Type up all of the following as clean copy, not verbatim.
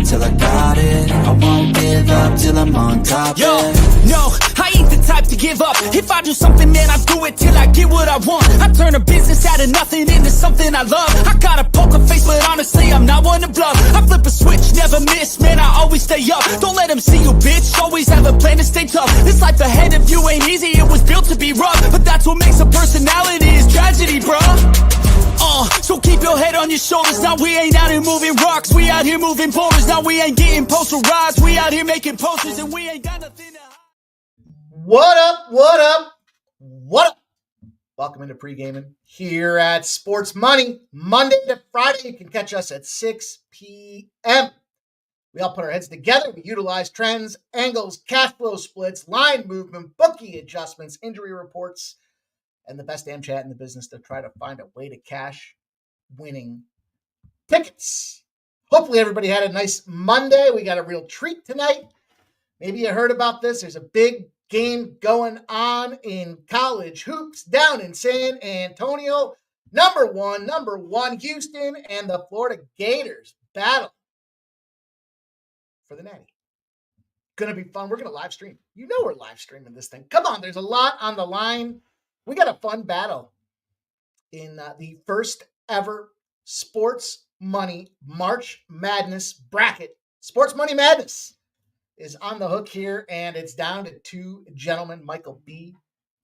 grind till I got it. I won't give up till I'm on top. Yo, no, I ain't the type to give up. If I do something, man, I do it till I get what I want. I turn a business out of nothing into something I love. I got a poker face, but honestly, I'm not one to bluff. I flip a switch, never miss, man, I always stay up. Don't let them see you, bitch, always have a plan to stay tough. This life ahead of you ain't easy, it was built to be rough. But that's what makes a personality, is tragedy, bruh. So keep your head on your shoulders. Now we ain't out here moving rocks, we out here moving boulders. Now we ain't getting posterized, we out here making posters, and we ain't got nothing to hide. What up, what up, what up? Welcome into Pregaming here at Sports Money. Monday to Friday, you can catch us at 6 p.m. We all put our heads together. We utilize trends, angles, cash flow splits, line movement, bookie adjustments, injury reports, and the best damn chat in the business to try to find a way to cash winning tickets. Hopefully everybody had a nice Monday. We got a real treat tonight. Maybe you heard about this. There's a big game going on in college hoops down in San Antonio. Number one, Houston and the Florida Gators battle for the natty. Going to be fun. We're going to live stream. You know we're live streaming this thing. Come on, there's a lot on the line. We got a fun battle in the first ever Sports Money March Madness bracket. Sports Money Madness is on the hook here, and it's down to two gentlemen, Michael B.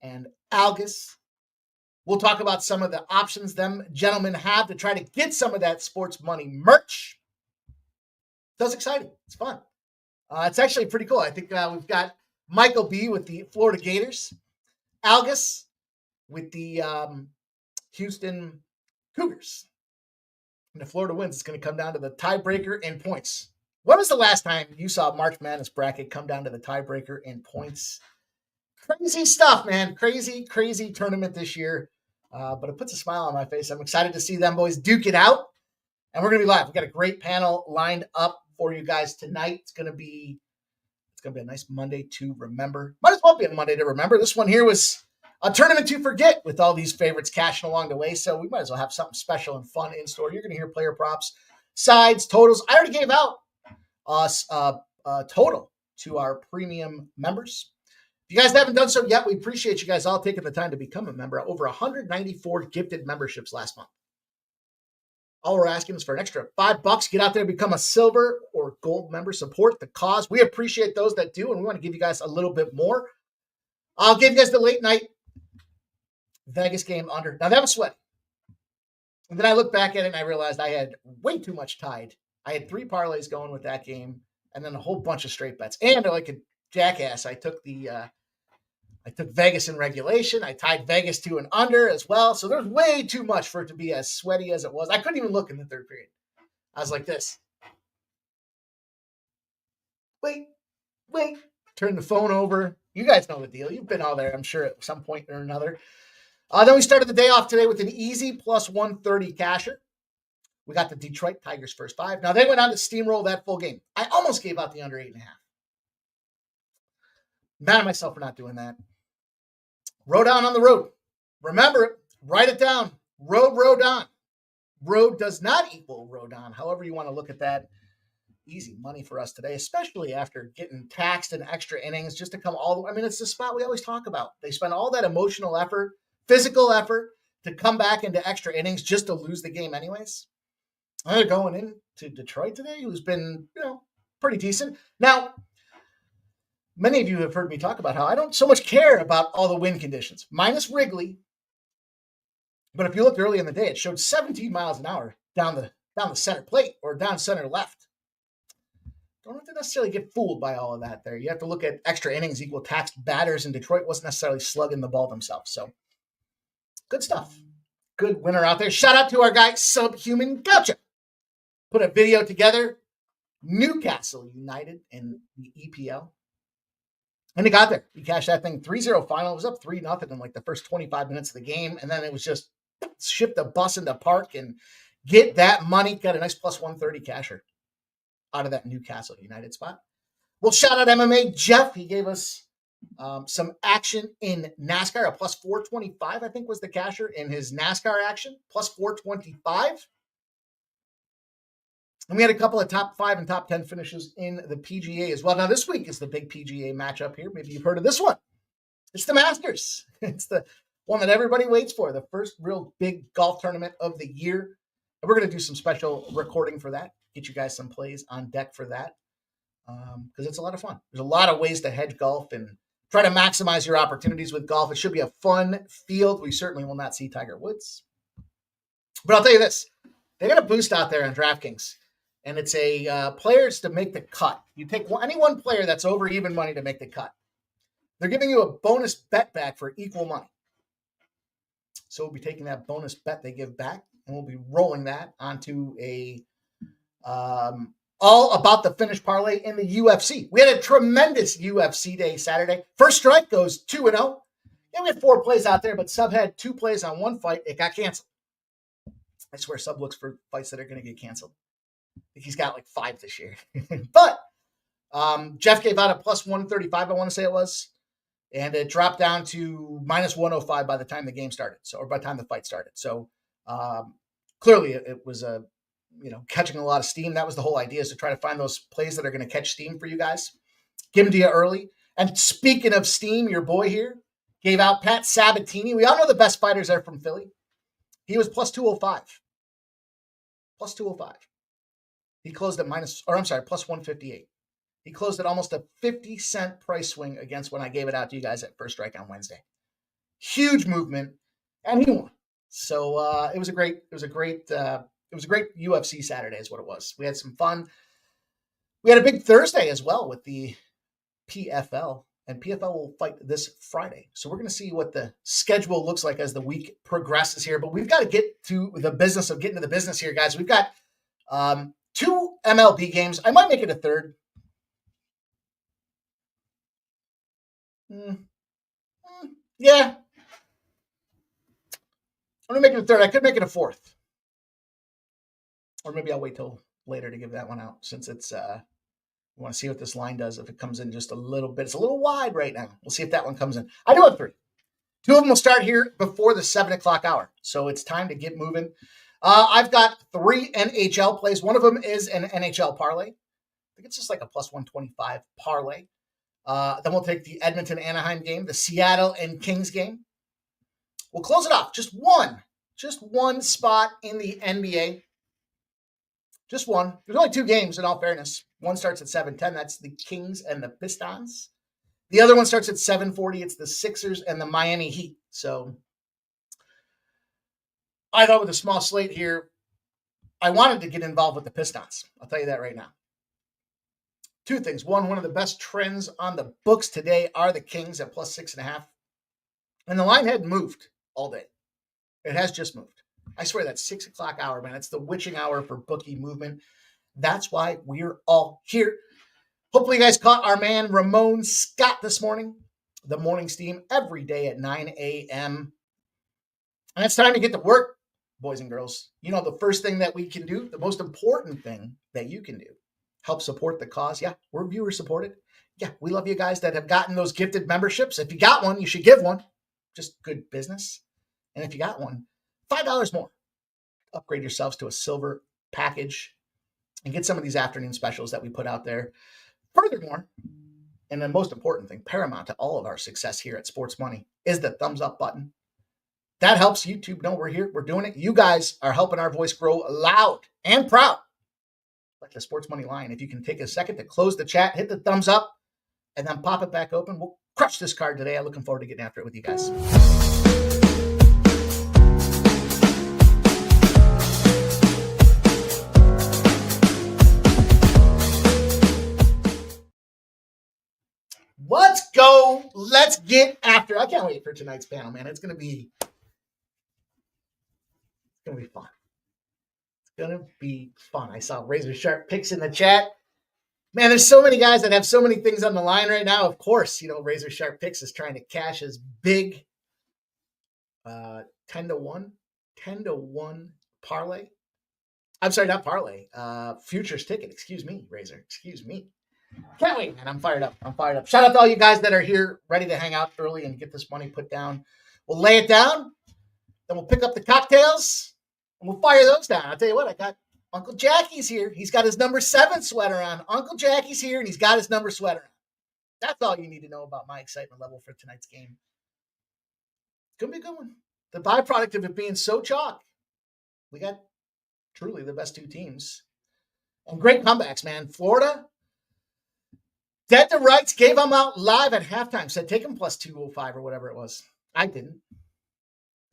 and Algus. We'll talk about some of the options them gentlemen have to try to get some of that sports money merch. That's exciting. It's fun. It's actually pretty cool. I think we've got Michael B. with the Florida Gators, Algus with the Houston Cougars. And if Florida wins, it's going to come down to the tiebreaker and points. When was the last time you saw March Madness bracket come down to the tiebreaker and points? Crazy stuff, man. Crazy tournament this year. But it puts a smile on my face. I'm excited to see them boys duke it out. And we're going to be live. We've got a great panel lined up for you guys tonight. It's going to be a nice Monday to remember. Might as well be a Monday to remember. This one here was a tournament to forget with all these favorites cashing along the way. So we might as well have something special and fun in store. You're going to hear player props, sides, totals. I already gave out us total to our premium members. If you guys haven't done so yet, we appreciate you guys all taking the time to become a member. Over 194 gifted memberships last month. All we're asking is for an extra $5. Get out there, become a silver or gold member. Support the cause. We appreciate those that do, and we want to give you guys a little bit more. I'll give you guys the late night Vegas game under. Now, that was sweaty. And then I looked back at it, and I realized I had way too much tied. I had 3 parlays going with that game, and then a whole bunch of straight bets. And like a jackass, I took Vegas in regulation. I tied Vegas to an under as well. So there's way too much for it to be as sweaty as it was. I couldn't even look in the third period. I was like this. Wait. Turn the phone over. You guys know the deal. You've been all there, I'm sure, at some point or another. Then we started the day off today with an easy plus 130 casher. We got the Detroit Tigers first 5. Now, they went on to steamroll that full game. I almost gave out the under 8.5. Mad at myself for not doing that. Rode on the road. Remember it. Write it down. Rode on. Road does not equal rode on. However you want to look at that. Easy money for us today, especially after getting taxed in extra innings just to come all the way. I mean, it's the spot we always talk about. They spend all that emotional effort, physical effort to come back into extra innings just to lose the game anyways. They're going into Detroit today, who's been, pretty decent. Now, many of you have heard me talk about how I don't so much care about all the wind conditions, minus Wrigley. But if you looked early in the day, it showed 17 miles an hour down the center plate or down center left. Don't have to necessarily get fooled by all of that there. You have to look at extra innings equal taxed batters, and Detroit wasn't necessarily slugging the ball themselves. So good stuff. Good winner out there. Shout out to our guy, Subhuman Gotcha. Put a video together. Newcastle United in the EPL. And he got there. He cashed that thing 3-0 final. It was up 3-0 in like the first 25 minutes of the game. And then it was just ship the bus into park and get that money. Got a nice plus 130 casher out of that Newcastle United spot. Well, shout out MMA Jeff. He gave us some action in NASCAR. A plus 425, I think, was the casher in his NASCAR action. Plus 425. And we had a couple of top 5 and top 10 finishes in the PGA as well. Now, this week is the big PGA matchup here. Maybe you've heard of this one. It's the Masters. It's the one that everybody waits for, the first real big golf tournament of the year. And we're going to do some special recording for that, get you guys some plays on deck for that, because it's a lot of fun. There's a lot of ways to hedge golf and try to maximize your opportunities with golf. It should be a fun field. We certainly will not see Tiger Woods. But I'll tell you this. They got a boost out there on DraftKings, and it's a players to make the cut. You take any one player that's over even money to make the cut. They're giving you a bonus bet back for equal money. So we'll be taking that bonus bet they give back, and we'll be rolling that onto a all about the finish parlay in the UFC. We had a tremendous UFC day Saturday. First Strike goes 2-0. Yeah, we had 4 plays out there, but Sub had 2 plays on one fight. It got canceled. I swear Sub looks for fights that are going to get canceled. I think he's got like 5 this year. But Jeff gave out a plus 135, I want to say it was. And it dropped down to minus 105 by the time the game started. So, or by the time the fight started. So clearly it was catching a lot of steam. That was the whole idea, is to try to find those plays that are going to catch steam for you guys. Give them to you early. And speaking of steam, your boy here gave out Pat Sabatini. We all know the best fighters are from Philly. He was plus 205. Plus 205. He closed at plus 158. He closed at almost a 50-cent price swing against when I gave it out to you guys at First Strike on Wednesday. Huge movement, and he won. So it was a great UFC Saturday is what it was. We had some fun. We had a big Thursday as well with the PFL, and PFL will fight this Friday. So we're going to see what the schedule looks like as the week progresses here. But we've got to get to the business of getting to the business here, guys. We've got 2 MLB games. I might make it a third. Yeah. I'm going to make it a third. I could make it a fourth. Or maybe I'll wait till later to give that one out, since it's, I want to see what this line does. If it comes in just a little bit, it's a little wide right now. We'll see if that one comes in. I do have 3. 2 of them will start here before the 7 o'clock hour. So it's time to get moving. I've got 3 NHL plays. One of them is an NHL parlay. I think it's just like a plus 125 parlay. Then we'll take the Edmonton-Anaheim game, the Seattle and Kings game. We'll close it off. Just one spot in the NBA. Just one. There's only 2 games, in all fairness. One starts at 7:10. That's the Kings and the Pistons. The other one starts at 7:40. It's the Sixers and the Miami Heat. So I thought with a small slate here, I wanted to get involved with the Pistons. I'll tell you that right now. 2 things. One of the best trends on the books today are the Kings at plus 6.5. And the line hadn't moved all day. It has just moved. I swear that 6 o'clock hour, man, it's the witching hour for bookie movement. That's why we're all here. Hopefully you guys caught our man Ramon Scott this morning. The morning steam every day at 9 a.m. And it's time to get to work, boys and girls. You know, the first thing that we can do, the most important thing that you can do, help support the cause. Yeah, we're viewer supported. Yeah, we love you guys that have gotten those gifted memberships. If you got one, you should give one. Just good business. And if you got one, $5 more. Upgrade yourselves to a silver package and get some of these afternoon specials that we put out there. Furthermore, and the most important thing, paramount to all of our success here at Sports Money, is the thumbs up button. That helps YouTube know we're here. We're doing it. You guys are helping our voice grow loud and proud. Like the Sports Money line. If you can take a second to close the chat, hit the thumbs up, and then pop it back open. We'll crush this card today. I'm looking forward to getting after it with you guys. Let's go. Let's get after it. I can't wait for tonight's panel, man. It's going to be fun. It's going to be fun. I saw Razor Sharp picks in the chat. Man, there's so many guys that have so many things on the line right now. Of course, you know, Razor Sharp Picks is trying to cash his big 10-1 parlay. I'm sorry, not parlay. Futures ticket. Excuse me, Razor. Excuse me. Can't wait, man. I'm fired up. Shout out to all you guys that are here ready to hang out early and get this money put down. We'll lay it down. Then we'll pick up the cocktails and we'll fire those down. I'll tell you what, I got Uncle Jackie's here. He's got his number 7 sweater on. Uncle Jackie's here, and he's got his number sweater on. That's all you need to know about my excitement level for tonight's game. It's going to be a good one. The byproduct of it being so chalk. We got truly the best 2 teams. And great comebacks, man. Florida, dead to rights, gave them out live at halftime. Said take them plus 205 or whatever it was. I didn't.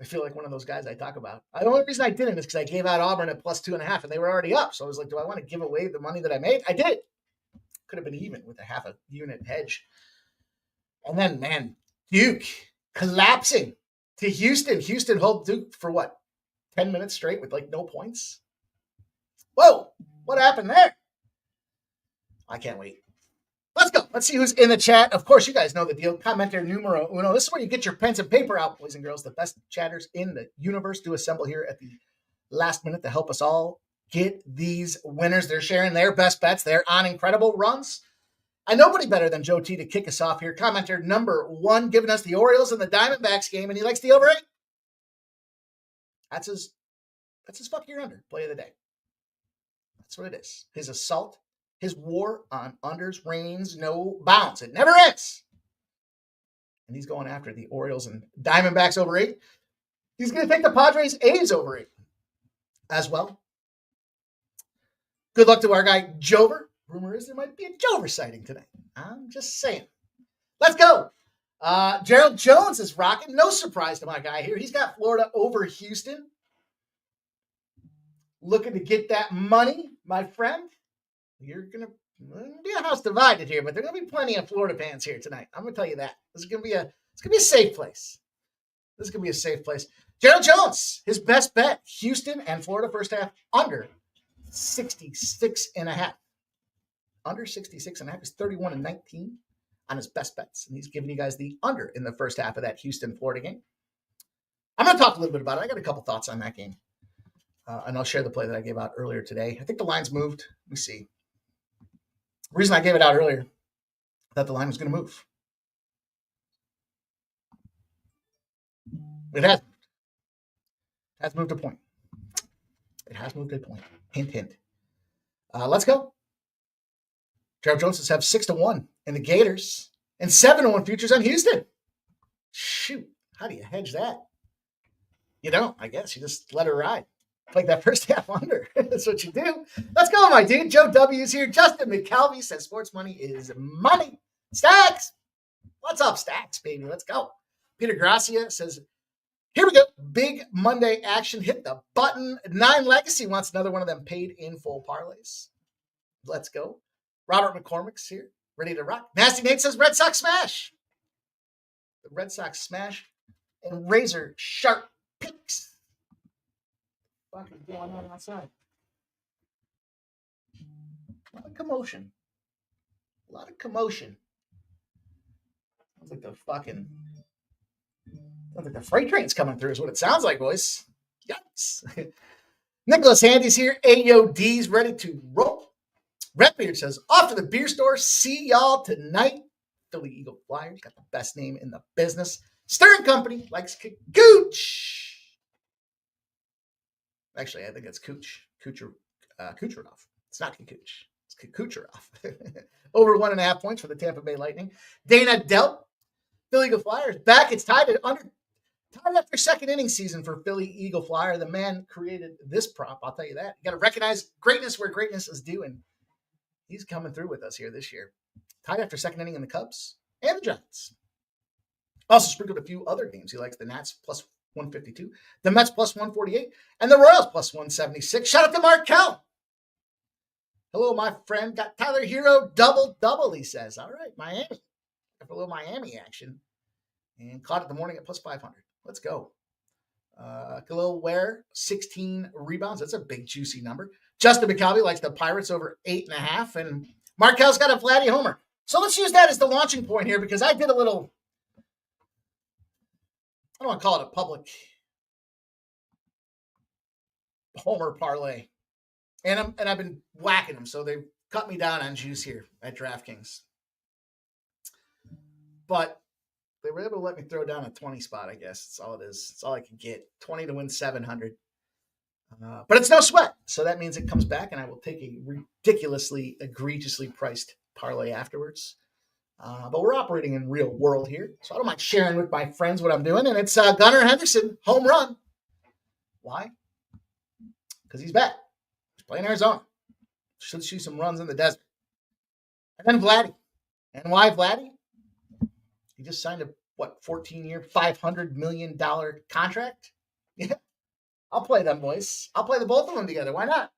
I feel like one of those guys I talk about. The only reason I didn't is because I gave out Auburn at plus 2.5, and they were already up. So I was like, do I want to give away the money that I made? I did. Could have been even with a half a unit hedge. And then, man, Duke collapsing to Houston. Houston held Duke for what? 10 minutes straight with like no points. Whoa, what happened there? I can't wait. Let's go. Let's see who's in the chat. Of course, you guys know the deal. Commenter numero uno. This is where you get your pens and paper out, boys and girls. The best chatters in the universe do assemble here at the last minute to help us all get these winners. They're sharing their best bets. They're on incredible runs. And nobody better than Joe T to kick us off here. Commenter number 1, giving us the Orioles and the Diamondbacks game, and he likes the over 8. That's his fuck your under play of the day. That's what it is. His assault, his war on unders reigns no bounds. It never ends. And he's going after the Orioles and Diamondbacks over 8. He's going to take the Padres A's over 8 as well. Good luck to our guy, Jover. Rumor is there might be a Jover sighting tonight. I'm just saying. Let's go. Gerald Jones is rocking. No surprise to my guy here. He's got Florida over Houston. Looking to get that money, my friend. You're going to be a house divided here, but there's going to be plenty of Florida fans here tonight. I'm going to tell you that. This is going to be a safe place. This is going to be a safe place. Gerald Jones, his best bet, Houston and Florida first half under 66.5. Under 66.5 is 31-19 on his best bets. And he's giving you guys the under in the first half of that Houston-Florida game. I'm going to talk a little bit about it. I got a couple thoughts on that game. And I'll share the play that I gave out earlier today. I think the line's moved. Let me see. The reason I gave it out earlier, I thought the line was going to move. It has. It has moved a point. It has moved a point. Hint, hint. Let's go. Gerald Jones have 6-1 in the Gators and 7-1 futures on Houston. Shoot, how do you hedge that? You don't, I guess. You just let her ride. Like that first half under. That's what you do. Let's go, my dude. Joe W's here. Justin McCalvey says sports money is money. Stacks. What's up, Stacks, baby? Let's go. Peter Gracia says, here we go. Big Monday action. Hit the button. 9 Legacy wants another one of them paid in full parlays. Let's go. Robert McCormick's here, ready to rock. Nasty Nate says Red Sox smash. The Red Sox smash and razor sharp picks. What is going on outside? A lot of commotion. Sounds like the freight train's coming through is what it sounds like, boys. Yikes. Nicholas Handy's here. AOD's ready to roll. Redbeard says, off to the beer store. See y'all tonight. Philly Eagle Flyers got the best name in the business. Stern Company likes Cooch. Actually, I think it's Kucherov. It's not Kuch. It's Kucherov. Over 1.5 points for the Tampa Bay Lightning. Dana Delp. Philly Eagle Flyers back. It's tied after second inning season for Philly Eagle Flyer. The man created this prop. I'll tell you that. You got to recognize greatness where greatness is due, and he's coming through with us here this year. Tied after second inning in the Cubs and the Giants. Also sprinkled a few other games. He likes the Nats plus 152, the Mets plus 148, and the Royals plus 176. Shout out to Markel. Hello, my friend. Got Tyler Hero double, he says. All right, Miami. Got a little Miami action. And caught it the morning at plus 500. Let's go. Khalil Ware, 16 rebounds. That's a big, juicy number. Justin McCalvey likes the Pirates over 8.5. And Markel's got a Vladdy homer. So let's use that as the launching point here because I did a little, I don't want to call it a public homer parlay. And I've been whacking them. So they've cut me down on juice here at DraftKings. But they were able to let me throw down a 20 spot, I guess. That's all it is. That's all I could get. 20 to win 700. But it's no sweat. So that means it comes back, and I will take a ridiculously, egregiously priced parlay afterwards. But we're operating in real world here, so I don't mind sharing with my friends what I'm doing. And it's Gunnar Henderson, home run. Why? Because he's back. He's playing Arizona. Should shoot some runs in the desert. And then Vladdy. And why Vladdy? He just signed a, 14-year, $500 million contract? Yeah. I'll play them, boys. I'll play the both of them together. Why not?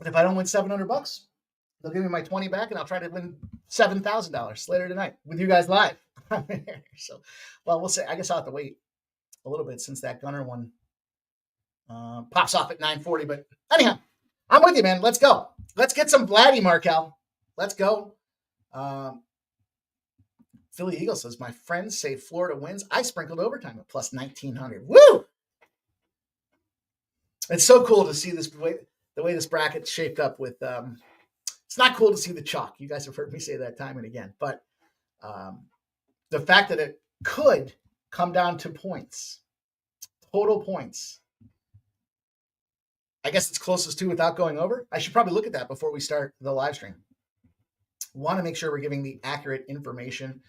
And if I don't win $700, they'll give me my 20 back, and I'll try to win $7,000 later tonight with you guys live. So, well, we'll see. I guess I'll have to wait a little bit since that Gunner one pops off at 9:40. But anyhow, I'm with you, man. Let's go. Let's get some Vladdy, Markel. Let's go. Philly Eagles says, my friends say Florida wins. I sprinkled overtime at plus 1,900. Woo! It's so cool to see this way, the way this bracket's shaped up with it's not cool to see the chalk. You guys have heard me say that time and again. But the fact that it could come down to points, total points. I guess it's closest to without going over. I should probably look at that before we start the live stream. Want to make sure we're giving the accurate information.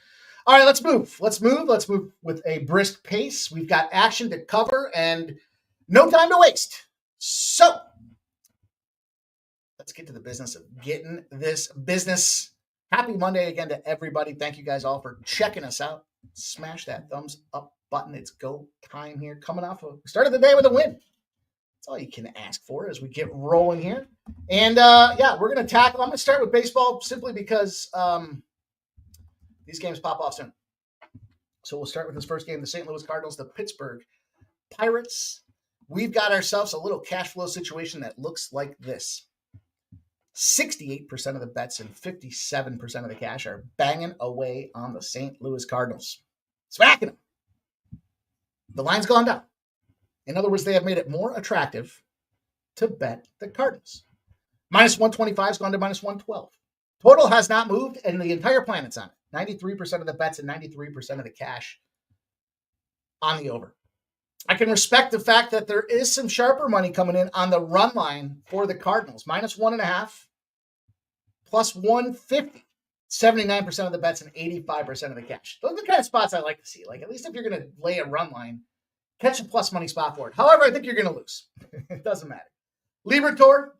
All right, let's move. Let's move with a brisk pace. We've got action to cover and no time to waste. So let's get to the business of getting this business. Happy Monday again to everybody. Thank you guys all for checking us out. Smash that thumbs up button. It's go time here. Coming off of, we started the day with a win. That's all you can ask for as we get rolling here. And yeah, we're going to tackle. I'm going to start with baseball simply because these games pop off soon. So we'll start with this first game, the St. Louis Cardinals, the Pittsburgh Pirates. We've got ourselves a little cash flow situation that looks like this. 68% of the bets and 57% of the cash are banging away on the St. Louis Cardinals. Smacking them. The line's gone down. In other words, they have made it more attractive to bet the Cardinals. Minus 125 has gone to minus 112. Total has not moved, and the entire planet's on it. 93% of the bets and 93% of the cash on the over. I can respect the fact that there is some sharper money coming in on the run line for the Cardinals. Minus 1.5, plus 150. 79% of the bets and 85% of the cash. Those are the kind of spots I like to see. Like, at least if you're going to lay a run line, catch a plus money spot for it. However, I think you're going to lose. It doesn't matter. Liberatore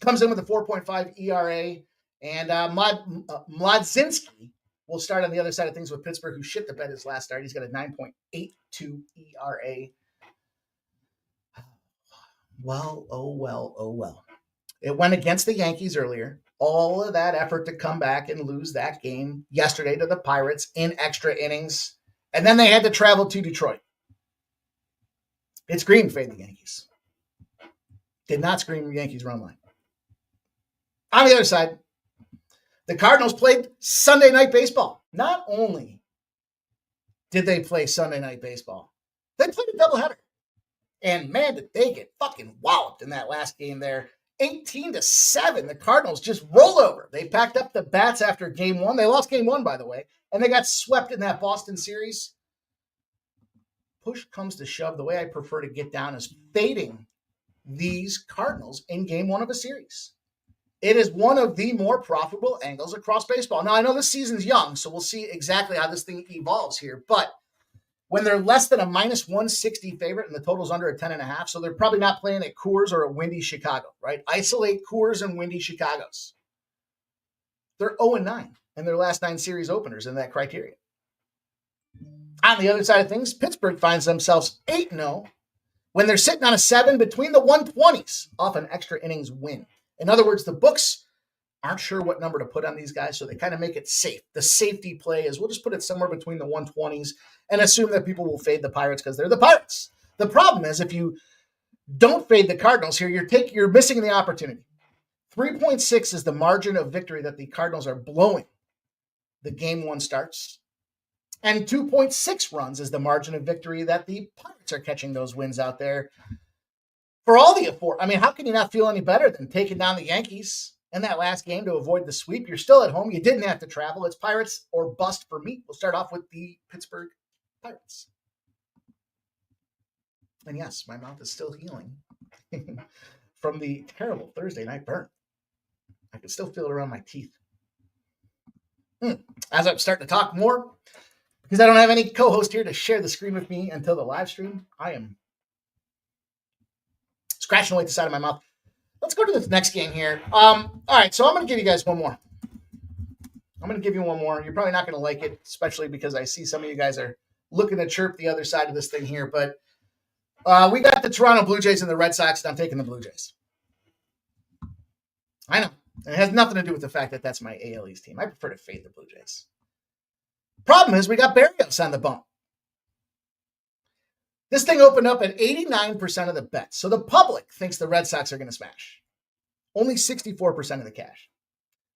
comes in with a 4.5 ERA. And Mladzinski will start on the other side of things with Pittsburgh, who shit the bed his last start. He's got a 9.82 ERA. Well, oh well, oh well. It went against the Yankees earlier. All of that effort to come back and lose that game yesterday to the Pirates in extra innings. And then they had to travel to Detroit. It screamed fade the Yankees. Did not scream Yankees run line. On the other side, the Cardinals played Sunday Night Baseball. Not only did they play Sunday Night Baseball, they played a doubleheader. And man, did they get fucking walloped in that last game there. 18-7. The Cardinals just rolled over. They packed up the bats after game one. They lost game one, by the way. And they got swept in that Boston series. Push comes to shove. The way I prefer to get down is fading these Cardinals in game one of a series. It is one of the more profitable angles across baseball. Now, I know this season's young, so we'll see exactly how this thing evolves here. But when they're less than a minus 160 favorite and the total's under a 10.5, so they're probably not playing at Coors or a windy Chicago, right? Isolate Coors and windy Chicagos. They're 0-9 in their last 9 series openers in that criteria. On the other side of things, Pittsburgh finds themselves 8-0 when they're sitting on a 7 between the 120s off an extra innings win. In other words, the books aren't sure what number to put on these guys, so they kind of make it safe. The safety play is we'll just put it somewhere between the 120s and assume that people will fade the Pirates because they're the Pirates. The problem is if you don't fade the Cardinals here, you're missing the opportunity. 3.6 is the margin of victory that the Cardinals are blowing. The game one starts. And 2.6 runs is the margin of victory that the Pirates are catching those wins out there. For all the effort, I mean, how can you not feel any better than taking down the Yankees in that last game to avoid the sweep? You're still at home. You didn't have to travel. It's Pirates or bust for me. We'll start off with the Pittsburgh Pirates. And yes, my mouth is still healing from the terrible Thursday night burn. I can still feel it around my teeth. As I'm starting to talk more, because I don't have any co-host here to share the screen with me until the live stream, I am scratching away at the side of my mouth. Let's go to this next game here. All right, so I'm going to give you guys one more. You're probably not going to like it, especially because I see some of you guys are looking to chirp the other side of this thing here. But we got the Toronto Blue Jays and the Red Sox, and I'm taking the Blue Jays. I know. It has nothing to do with the fact that that's my AL East team. I prefer to fade the Blue Jays. Problem is we got Berrios on the bump. This thing opened up at 89% of the bets. So the public thinks the Red Sox are going to smash. Only 64% of the cash.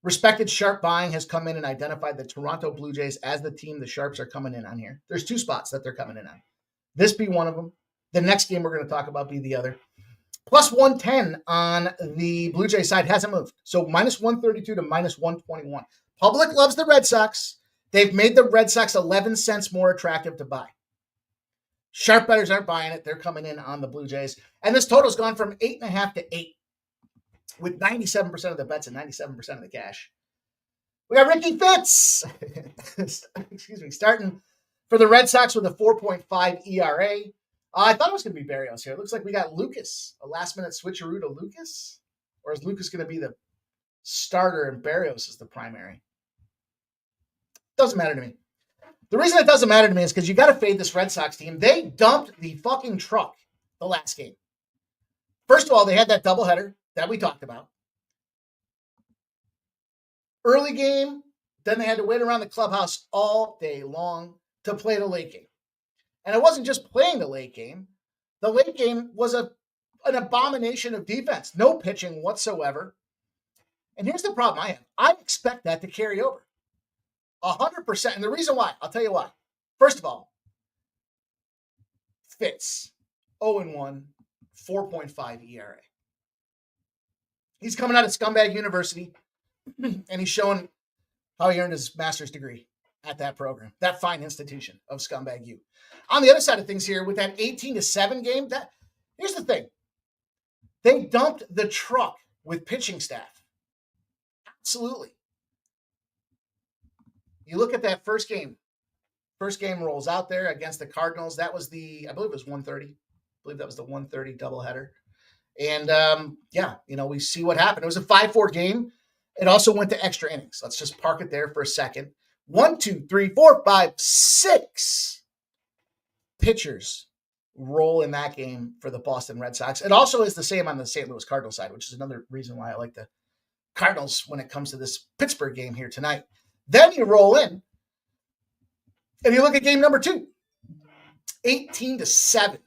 Respected Sharp Buying has come in and identified the Toronto Blue Jays as the team the Sharps are coming in on here. There's 2 spots that they're coming in on. This be one of them. The next game we're going to talk about be the other. Plus 110 on the Blue Jay side hasn't moved. So minus 132 to minus 121. Public loves the Red Sox. They've made the Red Sox 11 cents more attractive to buy. Sharp bettors aren't buying it. They're coming in on the Blue Jays. And this total's gone from 8.5 to 8 with 97% of the bets and 97% of the cash. We got Ricky Fitz. Excuse me. Starting for the Red Sox with a 4.5 ERA. I thought it was going to be Berrios here. It looks like we got Lucas, a last-minute switcheroo to Lucas. Or is Lucas going to be the starter and Berrios is the primary? Doesn't matter to me. The reason it doesn't matter to me is because you got to fade this Red Sox team. They dumped the fucking truck the last game. First of all, they had that doubleheader that we talked about. Early game, then they had to wait around the clubhouse all day long to play the late game. And it wasn't just playing the late game. The late game was an abomination of defense. No pitching whatsoever. And here's the problem I have. I expect that to carry over. 100%. And the reason why, I'll tell you why. First of all, Fitz, 0-1, 4.5 ERA. He's coming out of Scumbag University, and he's showing how he earned his master's degree at that program, that fine institution of Scumbag U. On the other side of things here, with that 18-7 game, here's the thing. They dumped the truck with pitching staff. Absolutely. You look at that first game. First game rolls out there against the Cardinals. That was I believe it was 1:30. I believe that was the 1:30 doubleheader. And, we see what happened. It was a 5-4 game. It also went to extra innings. Let's just park it there for a second. 1, 2, 3, 4, 5, 6 pitchers roll in that game for the Boston Red Sox. It also is the same on the St. Louis Cardinals side, which is another reason why I like the Cardinals when it comes to this Pittsburgh game here tonight. Then you roll in, and you look at game number 2, 18-7.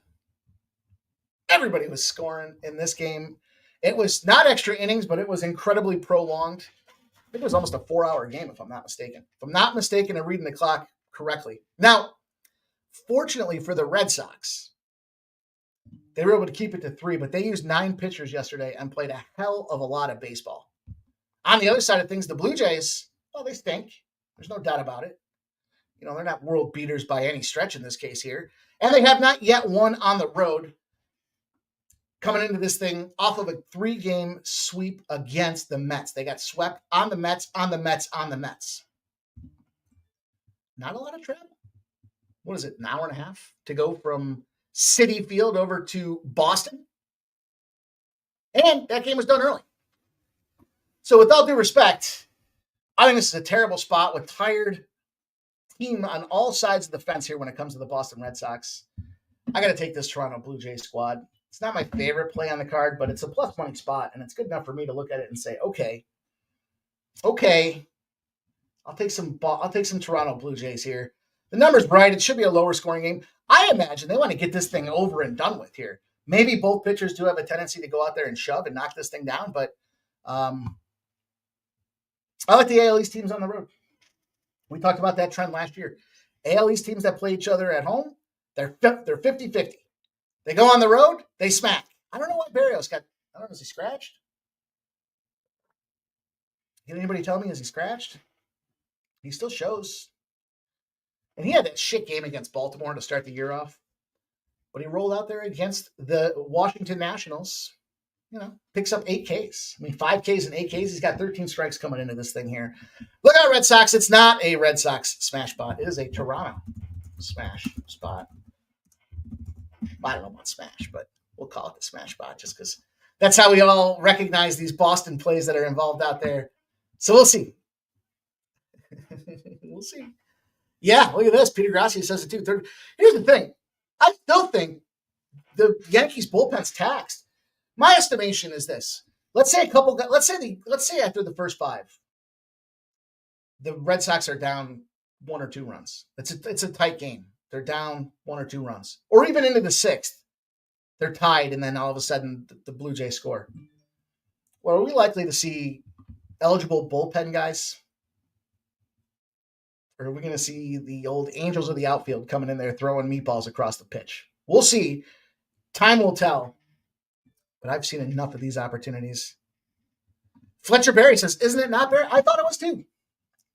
Everybody was scoring in this game. It was not extra innings, but it was incredibly prolonged. I think it was almost a 4-hour game, if I'm not mistaken. If I'm not mistaken and reading the clock correctly. Now, fortunately for the Red Sox, they were able to keep it to 3, but they used 9 pitchers yesterday and played a hell of a lot of baseball. On the other side of things, the Blue Jays, well, they stink. There's no doubt about it. They're not world beaters by any stretch in this case here. And they have not yet won on the road, coming into this thing off of a 3-game sweep against the Mets. They got swept on the Mets, on the Mets, on the Mets. Not a lot of travel. What is it, an hour and a half to go from Citi Field over to Boston? And that game was done early. So with all due respect, I think this is a terrible spot with tired team on all sides of the fence here when it comes to the Boston Red Sox. I got to take this Toronto Blue Jays squad. It's not my favorite play on the card, but it's a plus money spot, and it's good enough for me to look at it and say, okay, I'll take some Toronto Blue Jays here. The number's right. It should be a lower scoring game. I imagine they want to get this thing over and done with here. Maybe both pitchers do have a tendency to go out there and shove and knock this thing down, but I like the AL East teams on the road. We talked about that trend last year. AL East teams that play each other at home, they're 50-50. They go on the road, they smack. I don't know why Berrios got, I don't know, is he scratched? Can anybody tell me, is he scratched? He still shows. And he had that shit game against Baltimore to start the year off. But he rolled out there against the Washington Nationals, picks up 8 Ks. I mean, 5 Ks and 8 Ks. He's got 13 strikes coming into this thing here. Look out, Red Sox. It's not a Red Sox smash spot. It is a Toronto smash spot. I don't know about smash, but we'll call it the smash spot just because that's how we all recognize these Boston plays that are involved out there. So we'll see. We'll see. Yeah, look at this. Peter Grassi says it too. Here's the thing. I still think the Yankees bullpen's taxed. My estimation is this. Let's say after the first 5, the Red Sox are down 1 or 2 runs. It's a tight game. They're down 1 or 2 runs. Or even into the 6th. They're tied, and then all of a sudden the Blue Jays score. Well, are we likely to see eligible bullpen guys? Or are we going to see the old angels of the outfield coming in there throwing meatballs across the pitch? We'll see. Time will tell. But I've seen enough of these opportunities. Fletcher Berry says, isn't it not Berry? I thought it was too.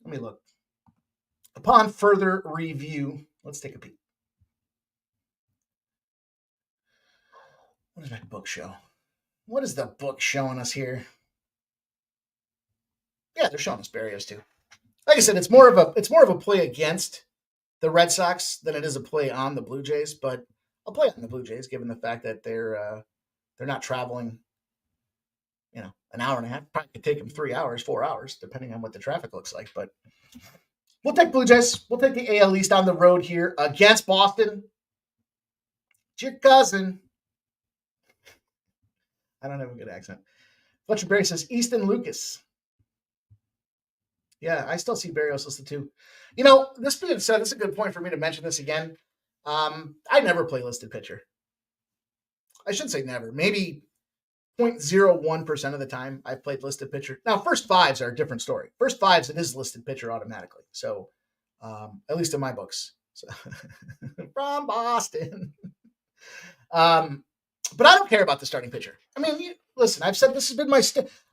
Let me look. Upon further review, let's take a peek. What does my book show? What is the book showing us here? Yeah, they're showing us Berrios too. Like I said, it's more of a play against the Red Sox than it is a play on the Blue Jays. But I'll play on the Blue Jays given the fact that they're not traveling, an hour and a half. Probably could take them 3 hours, 4 hours, depending on what the traffic looks like. But we'll take Blue Jays. We'll take the AL East on the road here against Boston. It's your cousin. I don't have a good accent. Fletcher Berry says Easton Lucas. Yeah, I still see Berrios listed too. This being said, this is a good point for me to mention this again. I never play listed pitcher. I shouldn't say never. Maybe 0.01% of the time I've played listed pitcher. Now, first 5s are a different story. First 5s, it is listed pitcher automatically. So, at least in my books. So, from Boston. But I don't care about the starting pitcher. I mean, listen, I've said this has been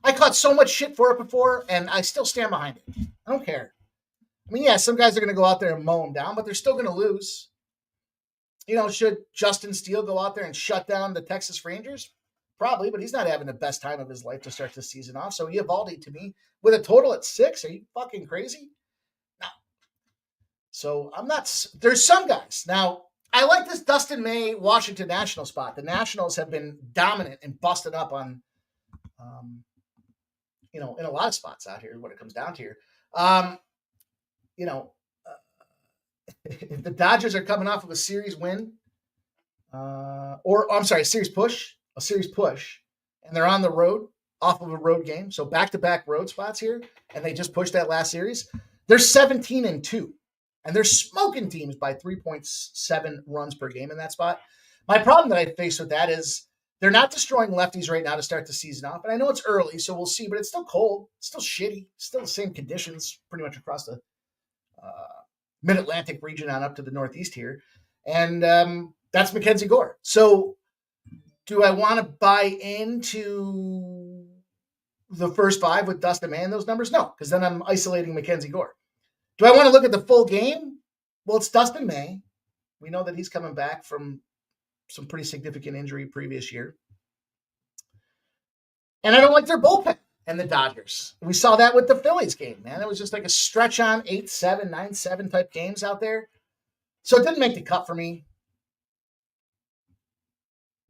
I caught so much shit for it before, and I still stand behind it. I don't care. I mean, yeah, some guys are going to go out there and mow them down, but they're still going to lose. Should Justin Steele go out there and shut down the Texas Rangers? Probably, but he's not having the best time of his life to start the season off. So Eovaldi, to me, with a total at 6, are you fucking crazy? No. So I'm not. There's some guys. Now, I like this Dustin May Washington National spot. The Nationals have been dominant and busted up on, in a lot of spots out here when it comes down to here. If the Dodgers are coming off of a series win, a series push, and they're on the road off of a road game, so back-to-back road spots here, and they just pushed that last series, they're 17-2. And they're smoking teams by 3.7 runs per game in that spot. My problem that I face with that is they're not destroying lefties right now to start the season off. And I know it's early, so we'll see, but it's still cold. It's still shitty. Still the same conditions pretty much across the mid-Atlantic region on up to the Northeast here. And that's Mackenzie Gore. So do I want to buy into the first 5 with Dustin May and those numbers? No, because then I'm isolating Mackenzie Gore. Do I want to look at the full game? Well, it's Dustin May. We know that he's coming back from some pretty significant injury previous year. And I don't like their bullpen and the Dodgers. We saw that with the Phillies game, man. It was just like a stretch on 8-7, 9-7 type games out there. So it didn't make the cut for me.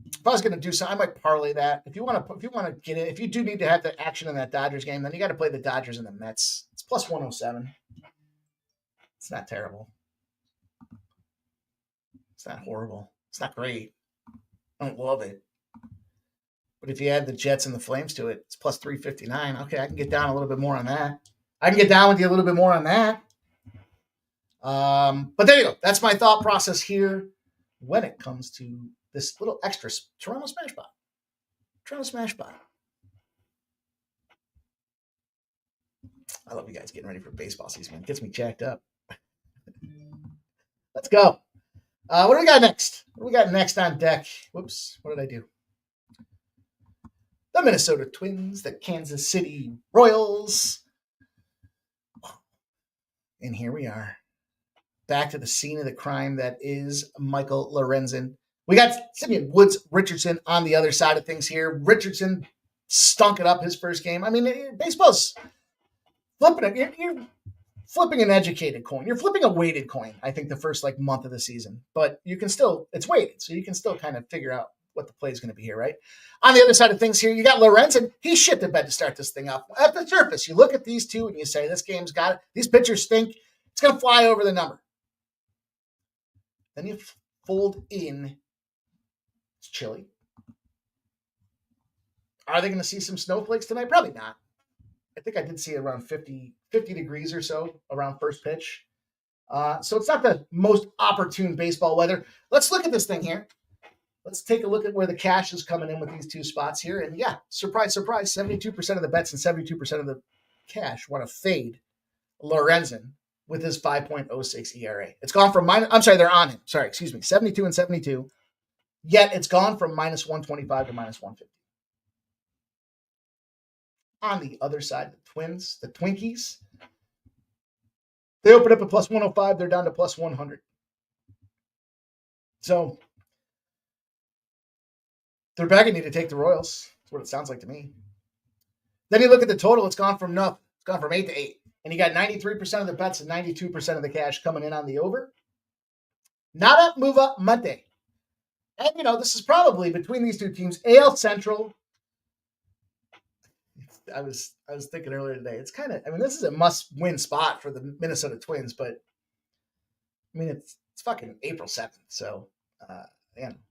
If I was going to do something, I might parlay that. If you want to get it, if you do need to have the action in that Dodgers game, then you got to play the Dodgers and the Mets. It's plus 107. It's not terrible. It's not horrible. It's not great. I don't love it. But if you add the Jets and the Flames to it, it's plus 359. Okay, I can get down a little bit more on that. I can get down with you a little bit more on that. But there you go. That's my thought process here when it comes to this little extra Toronto Smash Bot. Toronto Smash Bot. I love you guys getting ready for baseball season, man. It gets me jacked up. Let's go. What do we got next? What do we got next on deck? Whoops. What did I do? The Minnesota Twins, the Kansas City Royals. And here we are. Back to the scene of the crime that is Michael Lorenzen. We got Simeon Woods Richardson on the other side of things here. Richardson stunk it up his first game. I mean, baseball's flipping it. You're flipping an educated coin. You're flipping a weighted coin, I think, the first month of the season. But you can still, it's weighted, so you can still kind of figure out what the play is going to be here, right? On the other side of things here, you got Lorenzen. He shit the bed to start this thing up. At the surface, you look at these two and you say, this game's got it. These pitchers stink. It's going to fly over the number. Then you fold in. It's chilly. Are they going to see some snowflakes tonight? Probably not. I think I did see around 50 degrees or so around first pitch. So it's not the most opportune baseball weather. Let's look at this thing here. Let's take a look at where the cash is coming in with these two spots here. And yeah, surprise, surprise, 72% of the bets and 72% of the cash want to fade Lorenzen with his 5.06 ERA. It's gone from they're on him. 72 and 72. Yet it's gone from minus 125 to minus 150. On the other side, the Twins, the Twinkies, they open up at plus 105. They're down to plus 100. So they're begging you to take the Royals. That's what it sounds like to me. Then you look at the total. It's gone from nothing. It's gone from 8 to 8. And you got 93% of the bets and 92% of the cash coming in on the over. Nada Muva Monte. And, this is probably between these two teams, AL Central. I was thinking earlier today, it's kind of, this is a must-win spot for the Minnesota Twins, but, it's fucking April 7th, so,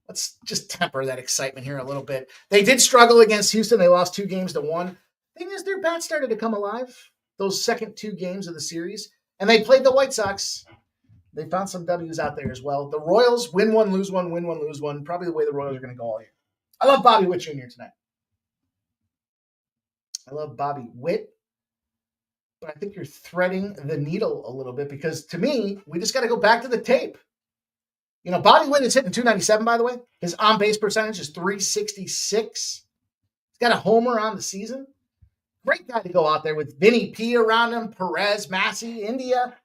let's just temper that excitement here a little bit. They did struggle against Houston. They lost 2-1. Thing is, their bats started to come alive those second 2 games of the series, and they played the White Sox. They found some W's out there as well. The Royals win one, lose one, win one, lose one. Probably the way the Royals are going to go all year. I love Bobby Witt Jr. tonight. I love Bobby Witt, but I think you're threading the needle a little bit because to me, we just got to go back to the tape. Bobby Witt is hitting 297, by the way. His on-base percentage is 366. He's got a homer on the season. Great guy to go out there with Vinny P around him, Perez, Massey, India.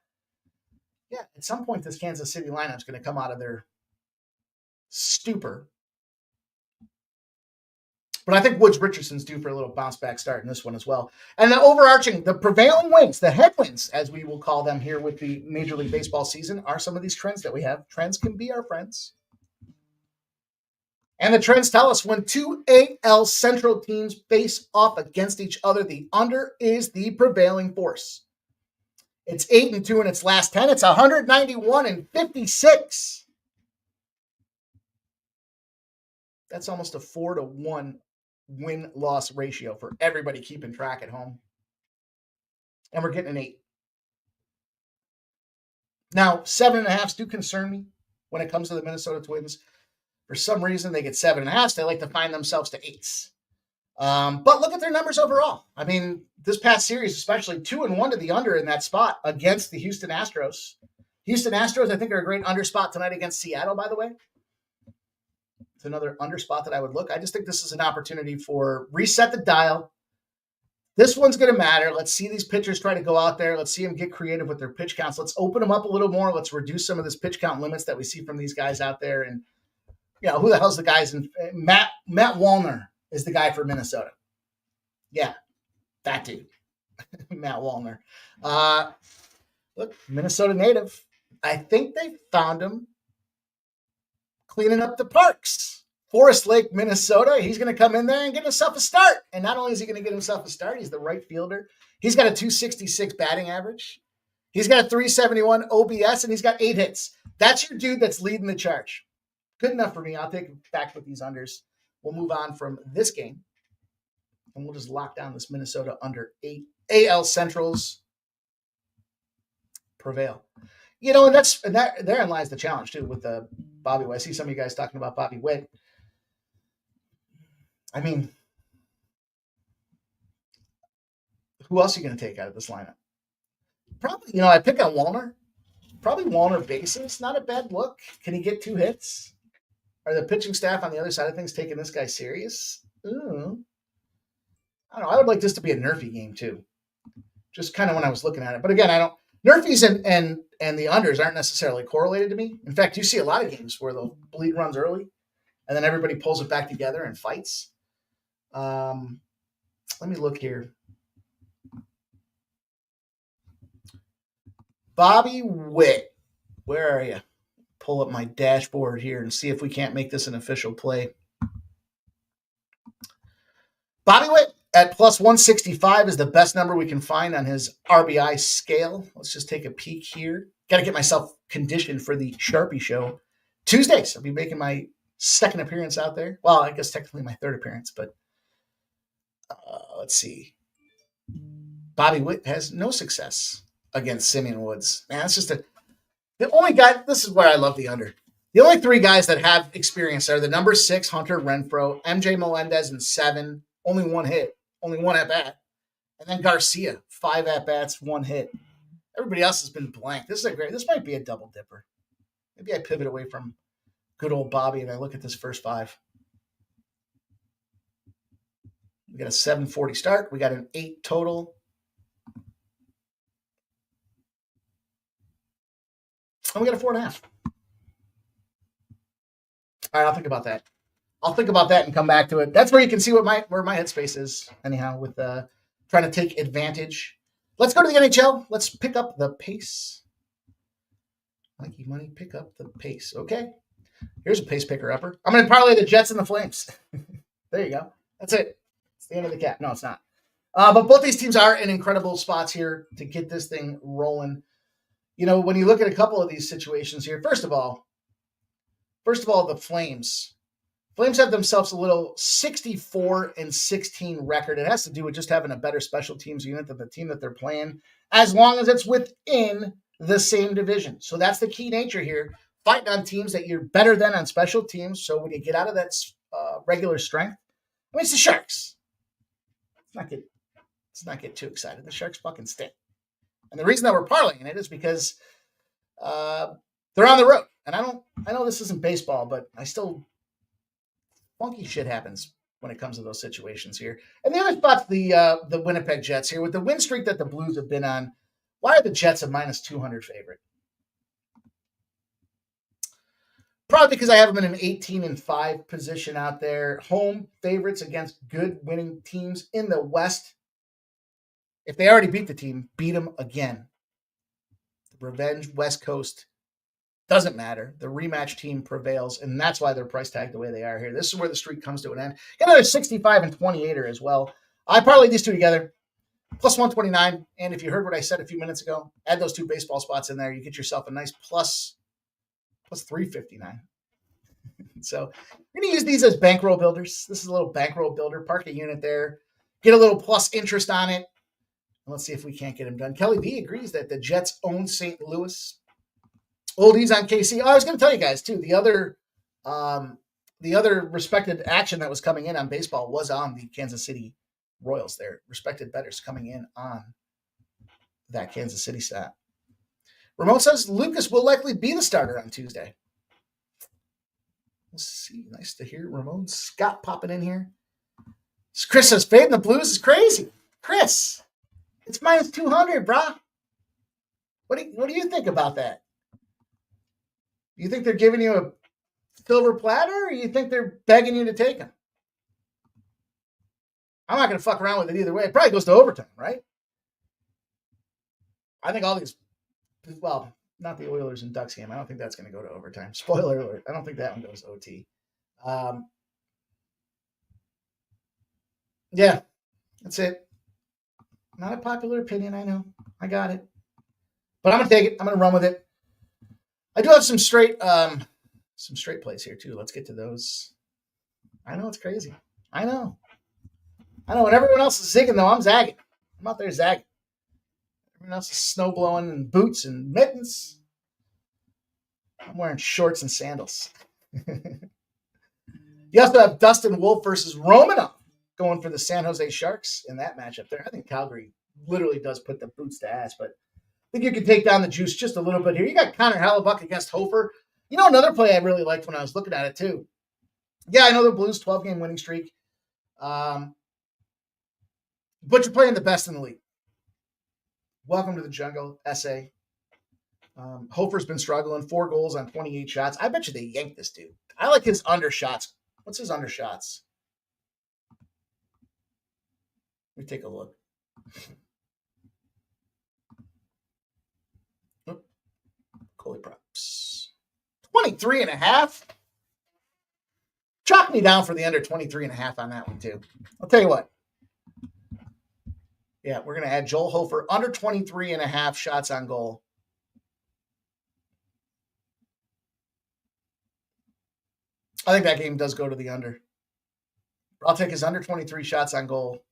Yeah, at some point, this Kansas City lineup is going to come out of their stupor. But I think Woods Richardson's due for a little bounce back start in this one as well. And the prevailing wins, the headwinds, as we will call them here with the Major League Baseball season, are some of these trends that we have. Trends can be our friends. And the trends tell us when two AL Central teams face off against each other, the under is the prevailing force. It's 8-2 in its last 10. It's 191 and 56. That's almost a 4-1 win-loss ratio for everybody keeping track at home. And we're getting an 8. Now, 7.5s do concern me when it comes to the Minnesota Twins. For some reason, they get 7.5s. They like to find themselves to 8s. But look at their numbers overall. This past series, especially 2-1 to the under in that spot against the Houston Astros. Houston Astros, I think, are a great under spot tonight against Seattle, by the way. It's another under spot that I would look. I just think this is an opportunity for reset the dial. This one's going to matter. Let's see these pitchers try to go out there. Let's see them get creative with their pitch counts. Let's open them up a little more. Let's reduce some of this pitch count limits that we see from these guys out there. And, who the hell's the guys? Matt Wallner is the guy for Minnesota. Yeah, that dude. Matt Wallner. Look, Minnesota native. I think they found him cleaning up the parks. Forest Lake, Minnesota. He's going to come in there and get himself a start. And not only is he going to get himself a start, he's the right fielder. He's got a 266 batting average. He's got a 371 OBS, and he's got 8 hits. That's your dude that's leading the charge. Good enough for me. I'll take it back with these unders. We'll move on from this game, and we'll just lock down this Minnesota under 8. AL Centrals prevail. And therein lies the challenge too with the Bobby Witt. I see some of you guys talking about Bobby Witt. Who else are you going to take out of this lineup? Probably, I pick on Wallner. Probably Wallner bases. Not a bad look. Can he get 2 hits? Are the pitching staff on the other side of things taking this guy serious? Ooh. I don't know. I would like this to be a nerfy game too. Just kind of when I was looking at it. But again, nerfies and the unders aren't necessarily correlated to me. In fact, you see a lot of games where they'll bleed runs early and then everybody pulls it back together and fights. Let me look here. Bobby Witt, where are you? Pull up my dashboard here and see if we can't make this an official play. Bobby Witt at plus 165 is the best number we can find on his RBI scale. Let's just take a peek here. Got to get myself conditioned for the Sharpie show. Tuesdays, I'll be making my second appearance out there. Well, I guess technically my third appearance, but let's see. Bobby Witt has no success against Simeon Woods. Man, it's just the only guy. This is where I love the under. The only three guys that have experience are the number 6 Hunter Renfroe, MJ Melendez, and 7. Only one hit, only one at bat, and then Garcia 5 at bats, 1 hit. Everybody else has been blank. This might be a double dipper. Maybe I pivot away from good old Bobby and I look at this first 5. We got a 740 start. We got an 8 total. And we got a 4.5. All right, I'll think about that. And come back to it. That's where you can see where my headspace is, anyhow, with trying to take advantage. Let's go to the NHL. Let's pick up the pace. Mikey Money, pick up the pace. Okay. Here's a pace picker upper. I'm going to parlay the Jets and the Flames. There you go. That's it. It's the end of the cap. No, it's not. But both these teams are in incredible spots here to get this thing rolling. You know, when you look at a couple of these situations here, first of all, the Flames have themselves a little 64-16 record. It has to do with just having a better special teams unit than the team that they're playing, as long as it's within the same division. So that's the key nature here. Fighting on teams that you're better than on special teams. So when you get out of that regular strength, I mean, it's the Sharks. Let's not get too excited. The Sharks fucking stink. And the reason that we're parlaying it is because they're on the road. And I know this isn't baseball, but funky shit happens when it comes to those situations here. And the other spot's the Winnipeg Jets here. With the win streak that the Blues have been on, why are the Jets a minus 200 favorite? Probably because I have them in an 18-5 position out there. Home favorites against good winning teams in the West. If they already beat the team, beat them again. The revenge West Coast doesn't matter. The rematch team prevails, and that's why they're price tagged the way they are here. This is where the streak comes to an end. Got another 65 and 28er as well. I parlayed these two together, plus 129. And if you heard what I said a few minutes ago, add those two baseball spots in there. You get yourself a nice plus 359. So we're going to use these as bankroll builders. This is a little bankroll builder. Park a unit there. Get a little plus interest on it. And let's see if we can't get him done. Kelly V agrees that the Jets own St. Louis. Oldies on KC. Oh, I was going to tell you guys, too, the other respected action that was coming in on baseball was on the Kansas City Royals there. Respected bettors coming in on that Kansas City stat. Ramon says Lucas will likely be the starter on Tuesday. Let's see. Nice to hear Ramon Scott popping in here. Chris says fading the Blues is crazy. Chris, it's minus 200, brah. What do you think about that? You think they're giving you a silver platter, or you think they're begging you to take them? I'm not going to fuck around with it either way. It probably goes to overtime, right? I think all these, well, not the Oilers and Ducks game. I don't think that's going to go to overtime. Spoiler alert. I don't think that one goes to OT. Yeah, that's it. Not a popular opinion, I know. I got it. But I'm going to take it. I'm going to run with it. I do have some straight plays here too. Let's get to those. I know it's crazy. I know. When everyone else is zigging, though, I'm zagging. I'm out there zagging. Everyone else is snow blowing and boots and mittens. I'm wearing shorts and sandals. You also have Dustin Wolf versus Romanov going for the San Jose Sharks in that matchup there. I think Calgary literally does put the boots to ass, but I think you can take down the juice just a little bit here. You got Connor Hellebuck against Hofer. You know, another play I really liked when I was looking at it too. Yeah, I know the Blues 12-game winning streak. But you're playing the best in the league. Welcome to the jungle, SA. Hofer's been struggling. 4 goals on 28 shots. I bet you they yanked this dude. I like his undershots What's his undershots? Let me take a look. Goalie props. 23.5. Chalk me down for the under 23.5 on that one, too. I'll tell you what. Yeah, we're going to add Joel Hofer under 23.5 shots on goal. I think that game does go to the under. I'll take his under 23 shots on goal.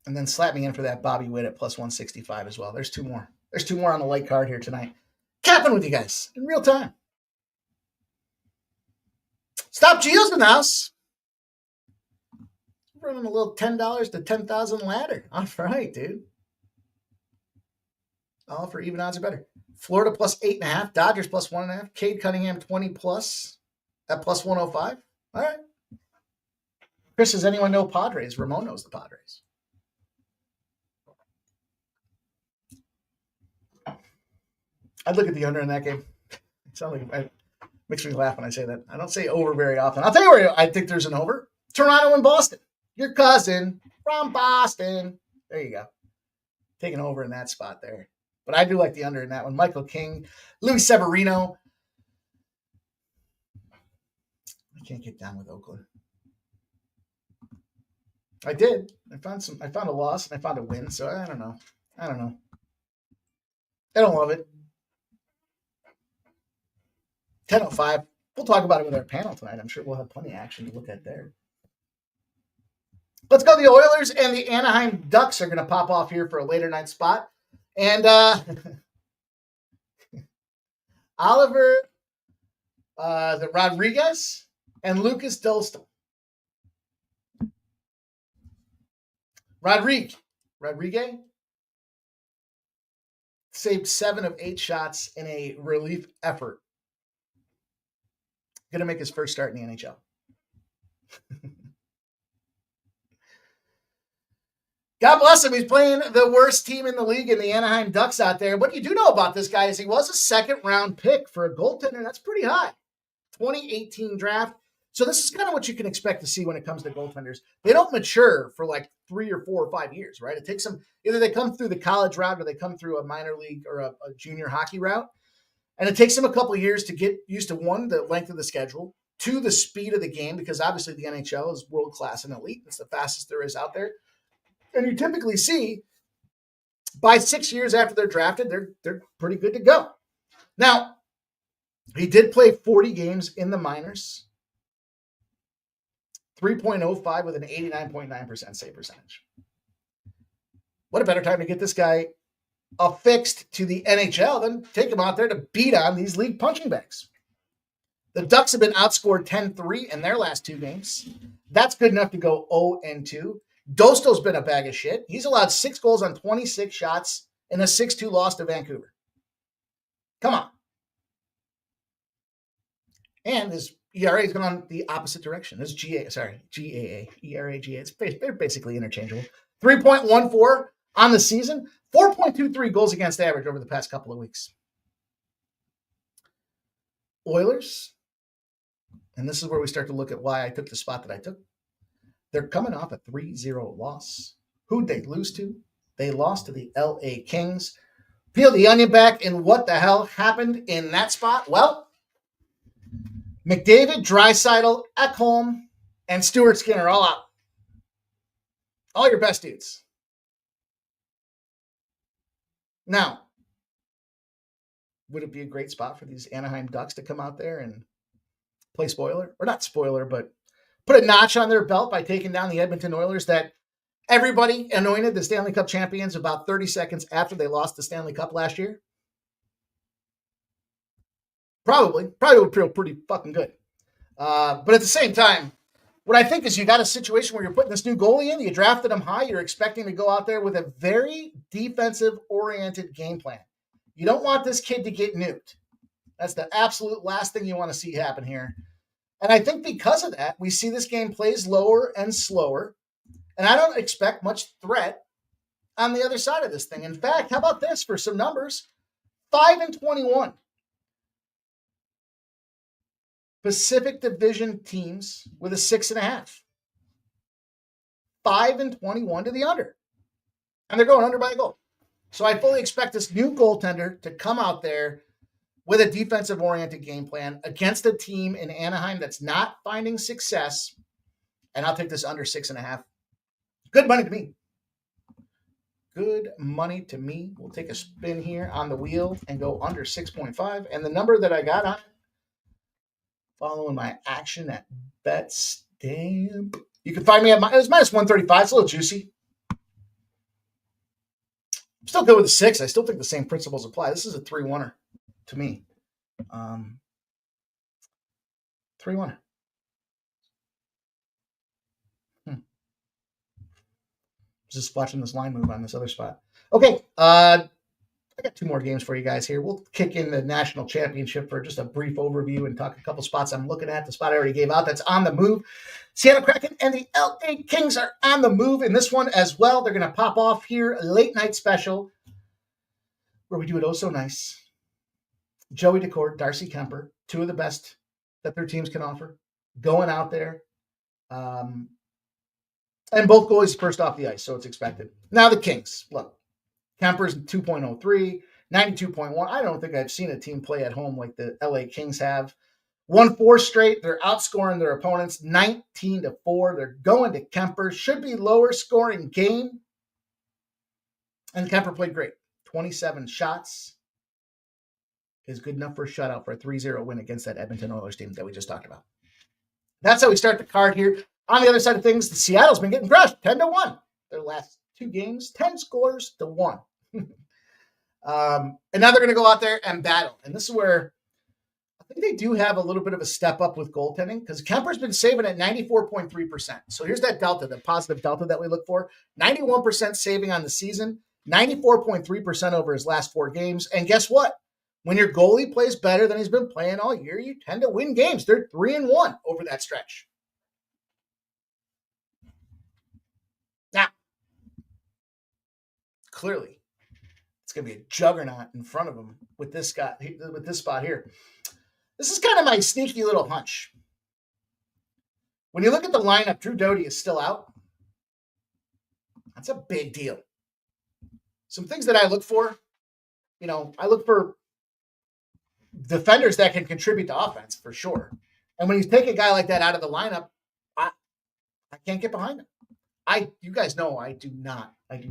And then slap me in for that Bobby Witt at plus 165 as well. There's two more. There's two more on the light card here tonight. Capping with you guys in real time. Stop Geo's in the house. Running a little $10 to 10,000 ladder. All right, dude. All for even odds or better. Florida plus 8.5. Dodgers plus 1.5. Cade Cunningham 20 plus at plus 105. All right. Chris, does anyone know Padres? Ramon knows the Padres. I'd look at the under in that game. It makes me laugh when I say that. I don't say over very often. I'll tell you where I think there's an over. Toronto and Boston. Your cousin from Boston. There you go. Taking over in that spot there. But I do like the under in that one. Michael King, Luis Severino. I can't get down with Oakland. I did. I found a loss and I found a win, so I don't know. I don't love it. 10:05. We'll talk about it with our panel tonight. I'm sure we'll have plenty of action to look at there. Let's go. The Oilers and the Anaheim Ducks are going to pop off here for a later night spot. And Oliver Rodriguez and Lucas Dolstrom. Rodriguez saved 7 of 8 shots in a relief effort. Going to make his first start in the NHL. God bless him. He's playing the worst team in the league in the Anaheim Ducks out there. What you do know about this guy is he was a second-round pick for a goaltender. That's pretty high. 2018 draft. So this is kind of what you can expect to see when it comes to goaltenders. They don't mature for like 3 or 4 or 5 years, right? It takes them, either they come through the college route or they come through a minor league or a junior hockey route. And it takes them a couple of years to get used to, 1, the length of the schedule, 2, the speed of the game, because obviously the NHL is world-class and elite. It's the fastest there is out there. And you typically see by 6 years after they're drafted, they're pretty good to go. Now, he did play 40 games in the minors, 3.05 with an 89.9% save percentage. What a better time to get this guy affixed to the NHL than take him out there to beat on these league punching bags. The Ducks have been outscored 10-3 in their last 2 games. That's good enough to go 0-2. Dosto's been a bag of shit. He's allowed 6 goals on 26 shots in a 6-2 loss to Vancouver. Come on. And his ERA has gone the opposite direction. His GAA, ERA, GA. They're basically interchangeable. 3.14 on the season. 4.23 goals against average over the past couple of weeks. Oilers, and this is where we start to look at why I took the spot that I took. They're coming off a 3-0 loss. Who'd they lose to? They lost to the LA Kings. Peel the onion back, and what the hell happened in that spot? Well, McDavid, Draisaitl, Ekholm, and Stuart Skinner all out. All your best dudes. Now, would it be a great spot for these Anaheim Ducks to come out there and play spoiler? Or not spoiler, but put a notch on their belt by taking down the Edmonton Oilers that everybody anointed the Stanley Cup champions about 30 seconds after they lost the Stanley Cup last year? Probably would feel pretty fucking good. But at the same time, what I think is you got a situation where you're putting this new goalie in, you drafted him high, you're expecting to go out there with a very defensive-oriented game plan. You don't want this kid to get nuked. That's the absolute last thing you want to see happen here. And I think because of that, we see this game plays lower and slower. And I don't expect much threat on the other side of this thing. In fact, how about this for some numbers? 5-21 Pacific Division teams with a 6.5. 5-21 to the under. And they're going under by a goal. So I fully expect this new goaltender to come out there with a defensive-oriented game plan against a team in Anaheim that's not finding success. And I'll take this under 6.5. Good money to me. Good money to me. We'll take a spin here on the wheel and go under 6.5. And the number that I got on, following my action at BetStamp, you can find me at it was minus 135. It's a little juicy. I'm still good with the 6. I still think the same principles apply. This is a 3-1er to me. 3-1er. Just watching this line move on this other spot. Okay, I got 2 more games for you guys here. We'll kick in the national championship for just a brief overview and talk a couple spots I'm looking at. The spot I already gave out that's on the move. Seattle Kraken and the LA Kings are on the move in this one as well. They're going to pop off here a late night special where we do it oh so nice. Joey Decourt, Darcy Kemper, 2 of the best that their teams can offer, going out there. And both goalies first off the ice, so it's expected. Now the Kings. Look, Kemper's 2.03, 92.1. I don't think I've seen a team play at home like the LA Kings have. Won 4 straight. They're outscoring their opponents 19-4. They're going to Kemper. Should be lower scoring game. And Kemper played great. 27 shots is good enough for a shutout for a 3-0 win against that Edmonton Oilers team that we just talked about. That's how we start the card here. On the other side of things, the Seattle's been getting crushed 10-1. Their last 2 games, 10 scores to 1. And now they're going to go out there and battle. And this is where I think they do have a little bit of a step up with goaltending because Kemper's been saving at 94.3%. So here's that delta, the positive delta that we look for. 91% saving on the season, 94.3% over his last 4 games. And guess what? When your goalie plays better than he's been playing all year, you tend to win games. They're 3-1 over that stretch. Now, clearly, it's going to be a juggernaut in front of him with this guy, with this spot here. This is kind of my sneaky little hunch. When you look at the lineup, Drew Doughty is still out. That's a big deal. Some things that I look for, I look for defenders that can contribute to offense for sure. And when you take a guy like that out of the lineup, I can't get behind him. You guys know I do not have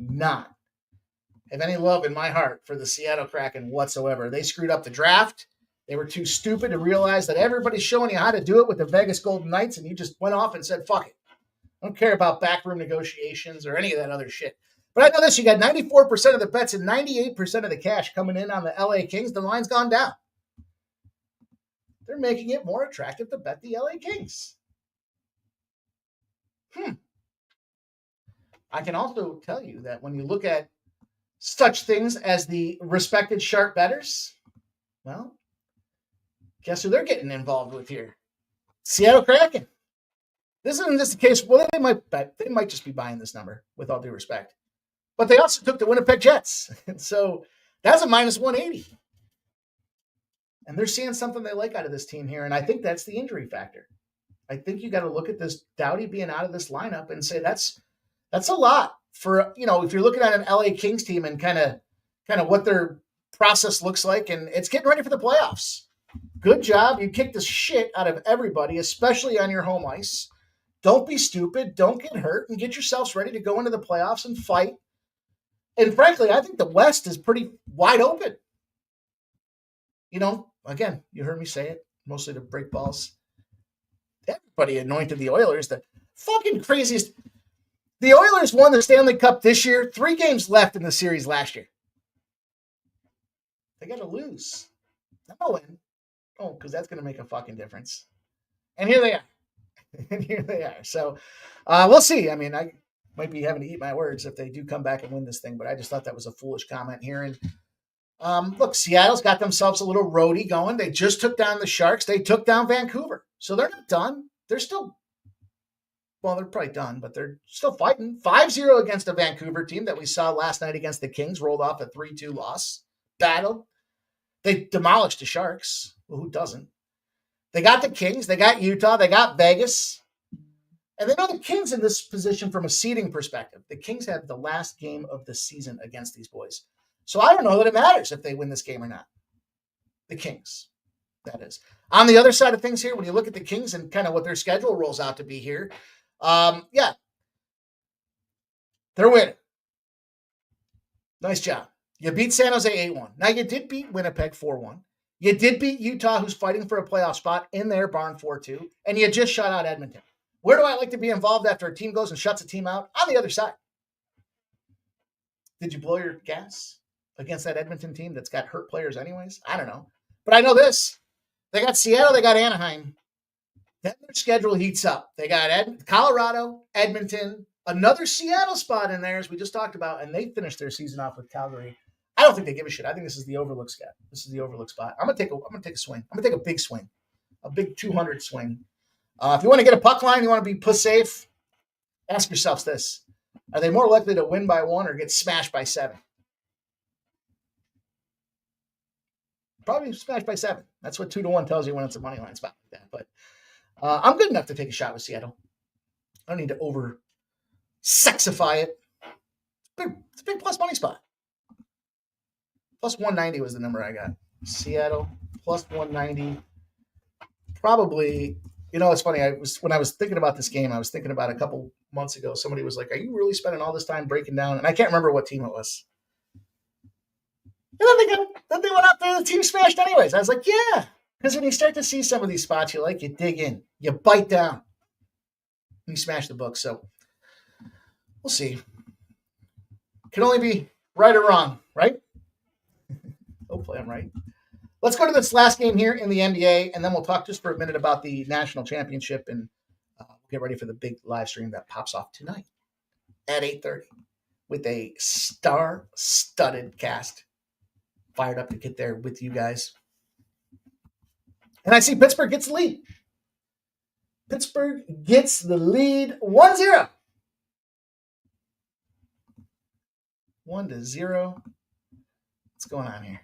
any love in my heart for the Seattle Kraken whatsoever. They screwed up the draft. They were too stupid to realize that everybody's showing you how to do it with the Vegas Golden Knights, and you just went off and said, fuck it. I don't care about backroom negotiations or any of that other shit. But I know this, you got 94% of the bets and 98% of the cash coming in on the LA Kings. The line's gone down. They're making it more attractive to bet the LA Kings. I can also tell you that when you look at such things as the respected sharp bettors, well, guess who they're getting involved with here? Seattle Kraken. This isn't just the case. Well, they might just be buying this number with all due respect. But they also took the Winnipeg Jets. So that's a minus 180. And they're seeing something they like out of this team here. And I think that's the injury factor. I think you got to look at this Doughty being out of this lineup and say that's a lot for, if you're looking at an LA Kings team and kind of what their process looks like, and it's getting ready for the playoffs. Good job. You kicked the shit out of everybody, especially on your home ice. Don't be stupid. Don't get hurt and get yourselves ready to go into the playoffs and fight. And frankly, I think the West is pretty wide open. Again, you heard me say it, mostly to break balls. Everybody anointed the Oilers. The fucking craziest. The Oilers won the Stanley Cup this year. 3 games left in the series last year. They got to lose. Not win. Oh, because that's going to make a fucking difference. And here they are. So we'll see. I mean, I might be having to eat my words if they do come back and win this thing, but I just thought that was a foolish comment here. And look, Seattle's got themselves a little roadie going. They just took down the Sharks. They took down Vancouver. So they're not done. They're still, they're probably done, but they're still fighting. 5-0 against a Vancouver team that we saw last night against the Kings, rolled off a 3-2 loss. Battled. They demolished the Sharks. Well, who doesn't? They got the Kings, they got Utah, they got Vegas. And they know the Kings in this position from a seeding perspective. The Kings have the last game of the season against these boys. So I don't know that it matters if they win this game or not. The Kings, that is. On the other side of things here, when you look at the Kings and kind of what their schedule rolls out to be here, they're winning. Nice job. You beat San Jose 8-1. Now, you did beat Winnipeg 4-1. You did beat Utah, who's fighting for a playoff spot in their barn 4-2. And you just shut out Edmonton. Where do I like to be involved after a team goes and shuts a team out? On the other side. Did you blow your gas against that Edmonton team that's got hurt players anyways? I don't know. But I know this. They got Seattle, they got Anaheim. Then their schedule heats up. They got Colorado, Edmonton, another Seattle spot in there, as we just talked about, and they finished their season off with Calgary. I don't think they give a shit. I think this is the overlook spot. This is the overlook spot. I'm gonna take a swing. I'm gonna take a big swing, a big 200 swing. If you want to get a puck line, you want to be puss safe. Ask yourselves this: are they more likely to win by 1 or get smashed by 7? Probably smashed by 7. That's what 2-1 tells you when it's a money line spot like that. But I'm good enough to take a shot with Seattle. I don't need to over sexify it. It's a big plus money spot. Plus 190 was the number I got. Seattle plus 190. Probably, it's funny. When I was thinking about this game, I was thinking about a couple months ago. Somebody was like, "Are you really spending all this time breaking down?" And I can't remember what team it was. And then they went out there, the team smashed anyways. I was like, yeah. Because when you start to see some of these spots you dig in, you bite down, and you smash the book. So we'll see. Can only be right or wrong, right? Hopefully I'm right. Let's go to this last game here in the NBA, and then we'll talk just for a minute about the national championship, and we'll get ready for the big live stream that pops off tonight at 8:30 with a star-studded cast. Fired up to get there with you guys. And I see Pittsburgh gets the lead. Pittsburgh gets the lead 1-0. 1-0. What's going on here?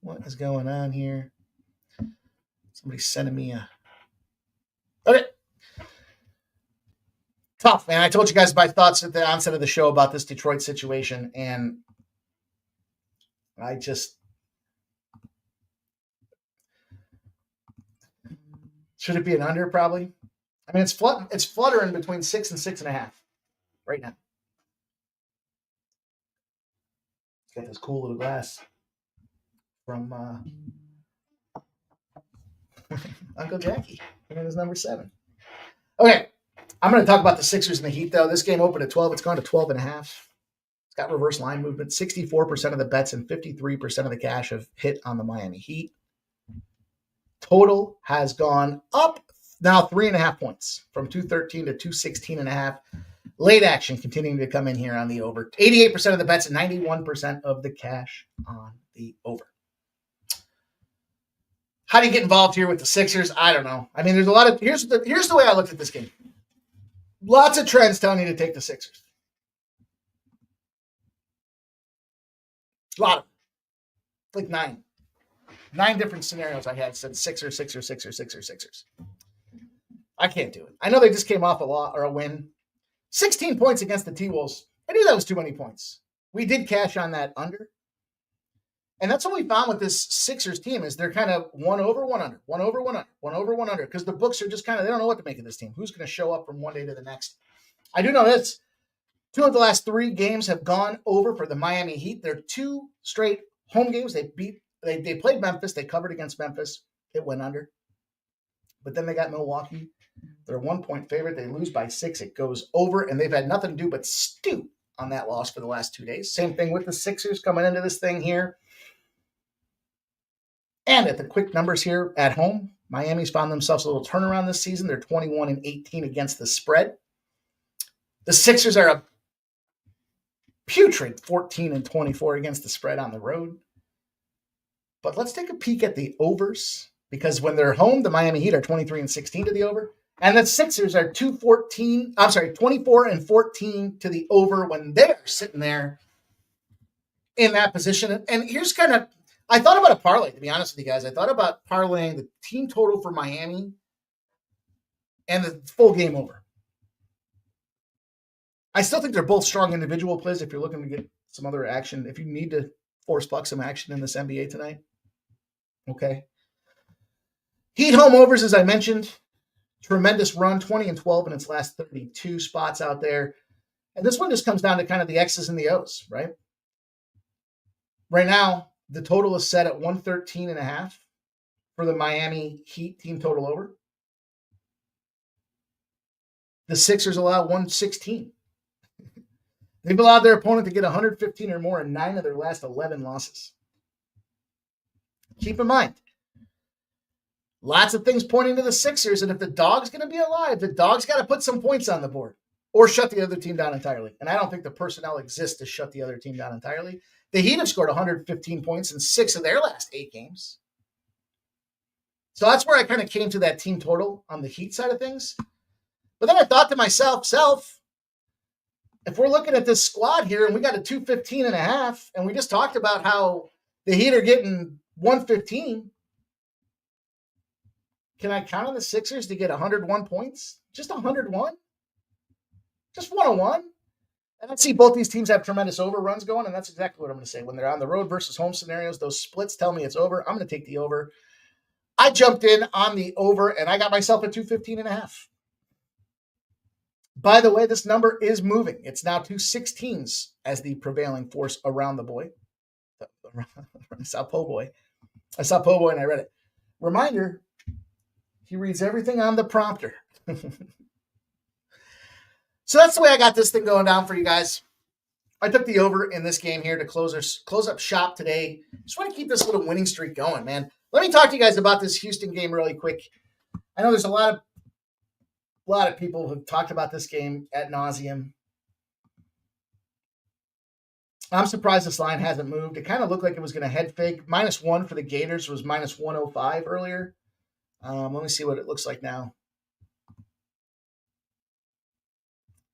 What is going on here? Somebody's sending me a... Okay. Tough, man. I told you guys my thoughts at the onset of the show about this Detroit situation, and I just... Should it be an under, probably? I mean, it's fluttering between 6 and 6.5 right now. It's got this cool little glass from Uncle Jackie. And it was number 7. Okay, I'm going to talk about the Sixers and the Heat, though. This game opened at 12. It's gone to 12.5. It's got reverse line movement. 64% of the bets and 53% of the cash have hit on the Miami Heat. Total has gone up now 3.5 points from 213 to 216.5. Late action continuing to come in here on the over. 88% of the bets and 91% of the cash on the over. How do you get involved here with the Sixers? I don't know. I mean, there's a lot of here's the way I looked at this game. Lots of trends telling you to take the Sixers. A lot of them. Like 9. 9 different scenarios I had said Sixers. I can't do it. I know they just came off a win. 16 points against the T-Wolves. I knew that was too many points. We did cash on that under. And that's what we found with this Sixers team is they're kind of 1 over, 1 under, 1 over, 1 under, 1 over, 1 under. Because the books are just kind of, they don't know what to make of this team. Who's going to show up from one day to the next? I do know this. 2 of the last 3 games have gone over for the Miami Heat. They're 2 straight home games. They played Memphis. They covered against Memphis. It went under. But then they got Milwaukee. They're 1-point favorite. They lose by 6. It goes over, and they've had nothing to do but stew on that loss for the last 2 days. Same thing with the Sixers coming into this thing here. And at the quick numbers here at home, Miami's found themselves a little turnaround this season. They're 21-18 against the spread. The Sixers are a putrid 14-24 against the spread on the road. But let's take a peek at the overs, because when they're home, the Miami Heat are 23-16 to the over, and the Sixers are 24-14 to the over when they're sitting there in that position. And here's kind of, I thought about a parlay, to be honest with you guys. I thought about parlaying the team total for Miami and the full game over. I still think they're both strong individual plays if you're looking to get some other action. If you need to force fuck some action in this NBA tonight, okay. Heat home overs, as I mentioned, tremendous run, 20-12 in its last 32 spots out there. And this one just comes down to kind of the X's and the O's, right? Right now, the total is set at 113.5 for the Miami Heat team total over. The Sixers allow 116. They've allowed their opponent to get 115 or more in 9 of their last 11 losses. Keep in mind, lots of things pointing to the Sixers, and if the dog's going to be alive, the dog's got to put some points on the board or shut the other team down entirely. And I don't think the personnel exists to shut the other team down entirely. The Heat have scored 115 points in 6 of their last 8 games. So that's where I kind of came to that team total on the Heat side of things. But then I thought to myself, if we're looking at this squad here and we got a 215.5, and we just talked about how the Heat are getting 115, can I count on the Sixers to get 101 points? Just 101? Just 101? And I see both these teams have tremendous overruns going, and that's exactly what I'm going to say. When they're on the road versus home scenarios, those splits tell me it's over. I'm going to take the over. I jumped in on the over, and I got myself a 215.5. By the way, this number is moving. It's now 216s as the prevailing force around the boy. I saw Po' Boy and I read it. Reminder, he reads everything on the prompter. So that's the way I got this thing going down for you guys. I took the over in this game here to close up shop today. Just want to keep this little winning streak going, man. Let me talk to you guys about this Houston game really quick. I know there's a lot of people who've talked about this game ad nauseum. I'm surprised this line hasn't moved. It kind of looked like it was going to head fake. -1 for the Gators was -105 earlier. Let me see what it looks like now.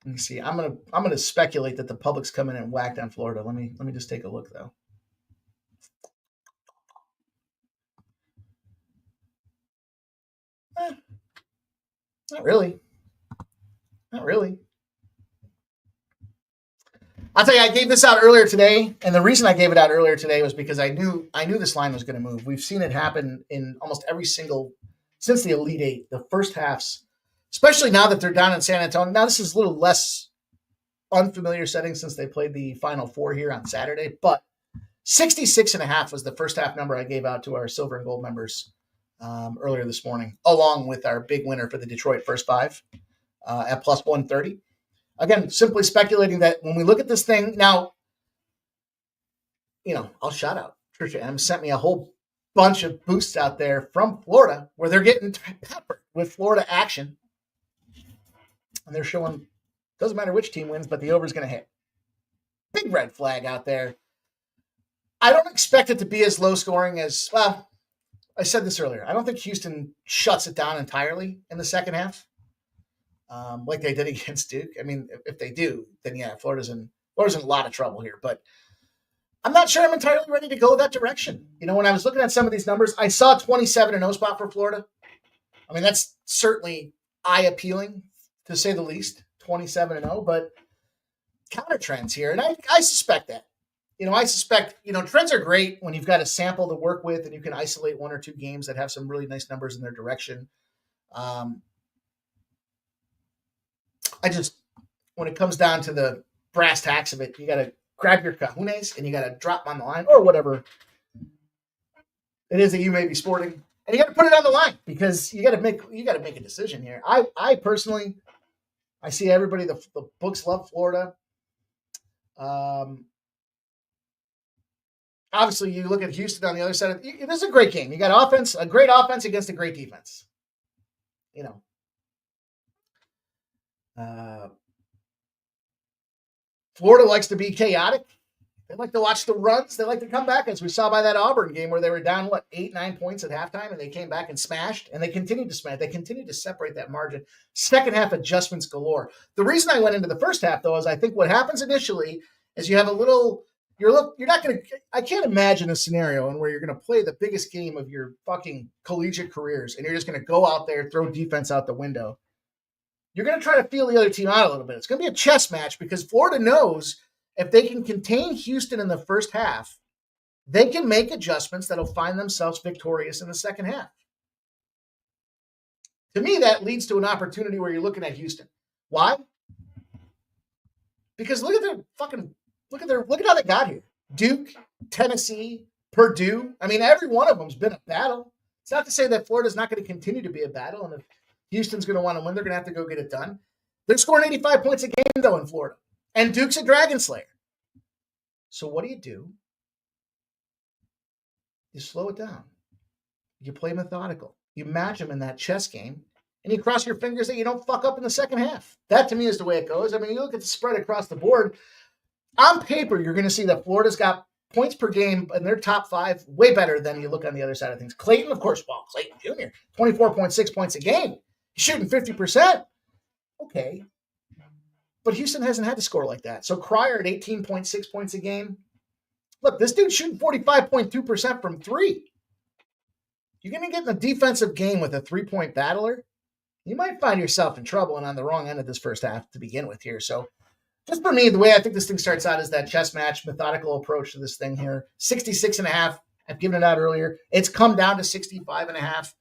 Let me see. I'm gonna speculate that the public's coming in and whacked on Florida. Let me just take a look though. Not really. Not really. I'll tell you, I gave this out earlier today, and the reason I gave it out earlier today was because I knew this line was going to move. We've seen it happen in almost every single since the Elite Eight, the first halves, especially now that they're down in San Antonio. Now this is a little less unfamiliar setting since they played the Final Four here on Saturday, but 66.5 was the first half number I gave out to our silver and gold members earlier this morning, along with our big winner for the Detroit first 5 at +130. Again, simply speculating that when we look at this thing now, I'll shout out Trisha M sent me a whole bunch of boosts out there from Florida where they're getting peppered with Florida action. And they're showing, doesn't matter which team wins, but the over is going to hit. Big red flag out there. I don't expect it to be as low scoring as, well, I said this earlier. I don't think Houston shuts it down entirely in the second half. Like they did against Duke. I mean, if they do, then yeah, Florida's in a lot of trouble here. But I'm not sure I'm entirely ready to go that direction. When I was looking at some of these numbers, I saw 27-0 spot for Florida. I mean, that's certainly eye-appealing, to say the least, 27-0. But counter trends here, and I suspect that. I suspect, trends are great when you've got a sample to work with and you can isolate 1 or 2 games that have some really nice numbers in their direction. When it comes down to the brass tacks of it, you got to grab your kahunas and you got to drop them on the line or whatever it is that you may be sporting, and you got to put it on the line because you got to make a decision here. I personally, I see everybody, the books love Florida. Obviously, you look at Houston on the other side. This is a great game. You got a great offense against a great defense. Florida likes to be chaotic. They like to watch the runs. They like to come back, as we saw by that Auburn game where they were down, 8-9 points at halftime, and they came back and smashed, and they continued to smash. They continued to separate that margin. Second half adjustments galore. The reason I went into the first half, though, is I think what happens initially is you have a little You're not going to, I can't imagine a scenario in where you're going to play the biggest game of your fucking collegiate careers and you're just going to go out there, throw defense out the window. You're going to try to feel the other team out a little bit. It's going to be a chess match because Florida knows if they can contain Houston in the first half, they can make adjustments that'll find themselves victorious in the second half. To me, that leads to an opportunity where you're looking at Houston. Why? Because look at how they got here. Duke, Tennessee, Purdue. I mean, every one of them's been a battle. It's not to say that Florida's not going to continue to be a battle, and if Houston's going to want to win, they're going to have to go get it done. They're scoring 85 points a game, though, in Florida. And Duke's a Dragon Slayer. So what do? You slow it down. You play methodical. You match them in that chess game, and you cross your fingers that you don't fuck up in the second half. That, to me, is the way it goes. I mean, you look at the spread across the board. On paper, you're going to see that Florida's got points per game in their top 5 way better than you look on the other side of things. Clayton, of course, Clayton Jr., 24.6 points a game. He's shooting 50%. Okay. But Houston hasn't had to score like that. So Cryer at 18.6 points a game. Look, this dude's shooting 45.2% from 3. You're going to get in a defensive game with a 3-point battler, you might find yourself in trouble and on the wrong end of this first half to begin with here. So just for me, the way I think this thing starts out is that chess match, methodical approach to this thing here. 66.5. I've given it out earlier. It's come down to 65.5.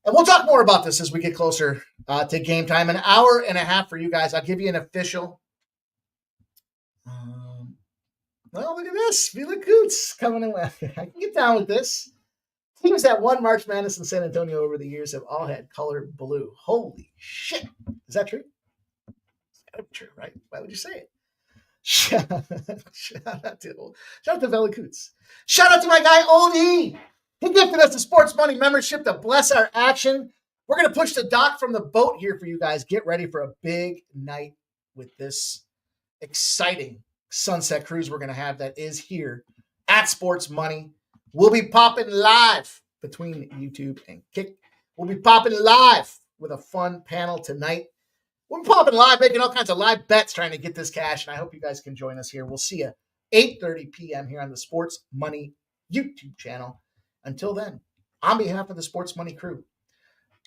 And we'll talk more about this as we get closer to game time. An hour and a half for you guys. I'll give you an official. Well, look at this. Vila Coots coming in. I can get down with this. Teams that won March Madness in San Antonio over the years have all had color blue. Holy shit. Is that true? It's gotta be true, right? Why would you say it? Shout out to Vila Coots. Shout out to my guy, Old E. He gifted us a Sports Money membership to bless our action. We're going to push the dock from the boat here for you guys. Get ready for a big night with this exciting sunset cruise we're going to have that is here at Sports Money. We'll be popping live between YouTube and Kick. We'll be popping live with a fun panel tonight. We're popping live, making all kinds of live bets, trying to get this cash, and I hope you guys can join us here. We'll see you 8:30 p.m. here on the Sports Money YouTube channel. Until then, on behalf of the Sports Money crew,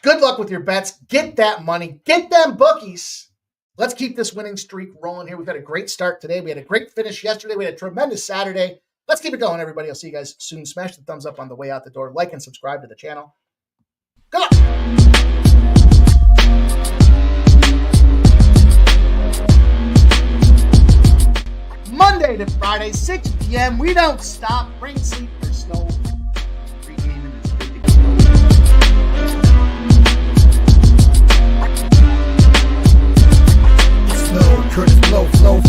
good luck with your bets. Get that money. Get them bookies. Let's keep this winning streak rolling here. We've had a great start today. We had a great finish yesterday. We had a tremendous Saturday. Let's keep it going, everybody. I'll see you guys soon. Smash the thumbs up on the way out the door. Like and subscribe to the channel. Good luck. Monday to Friday, 6 p.m. We don't stop. Rain, sleet, or snow. Pregaming is good to go. Snow, Curtis, blow, flow,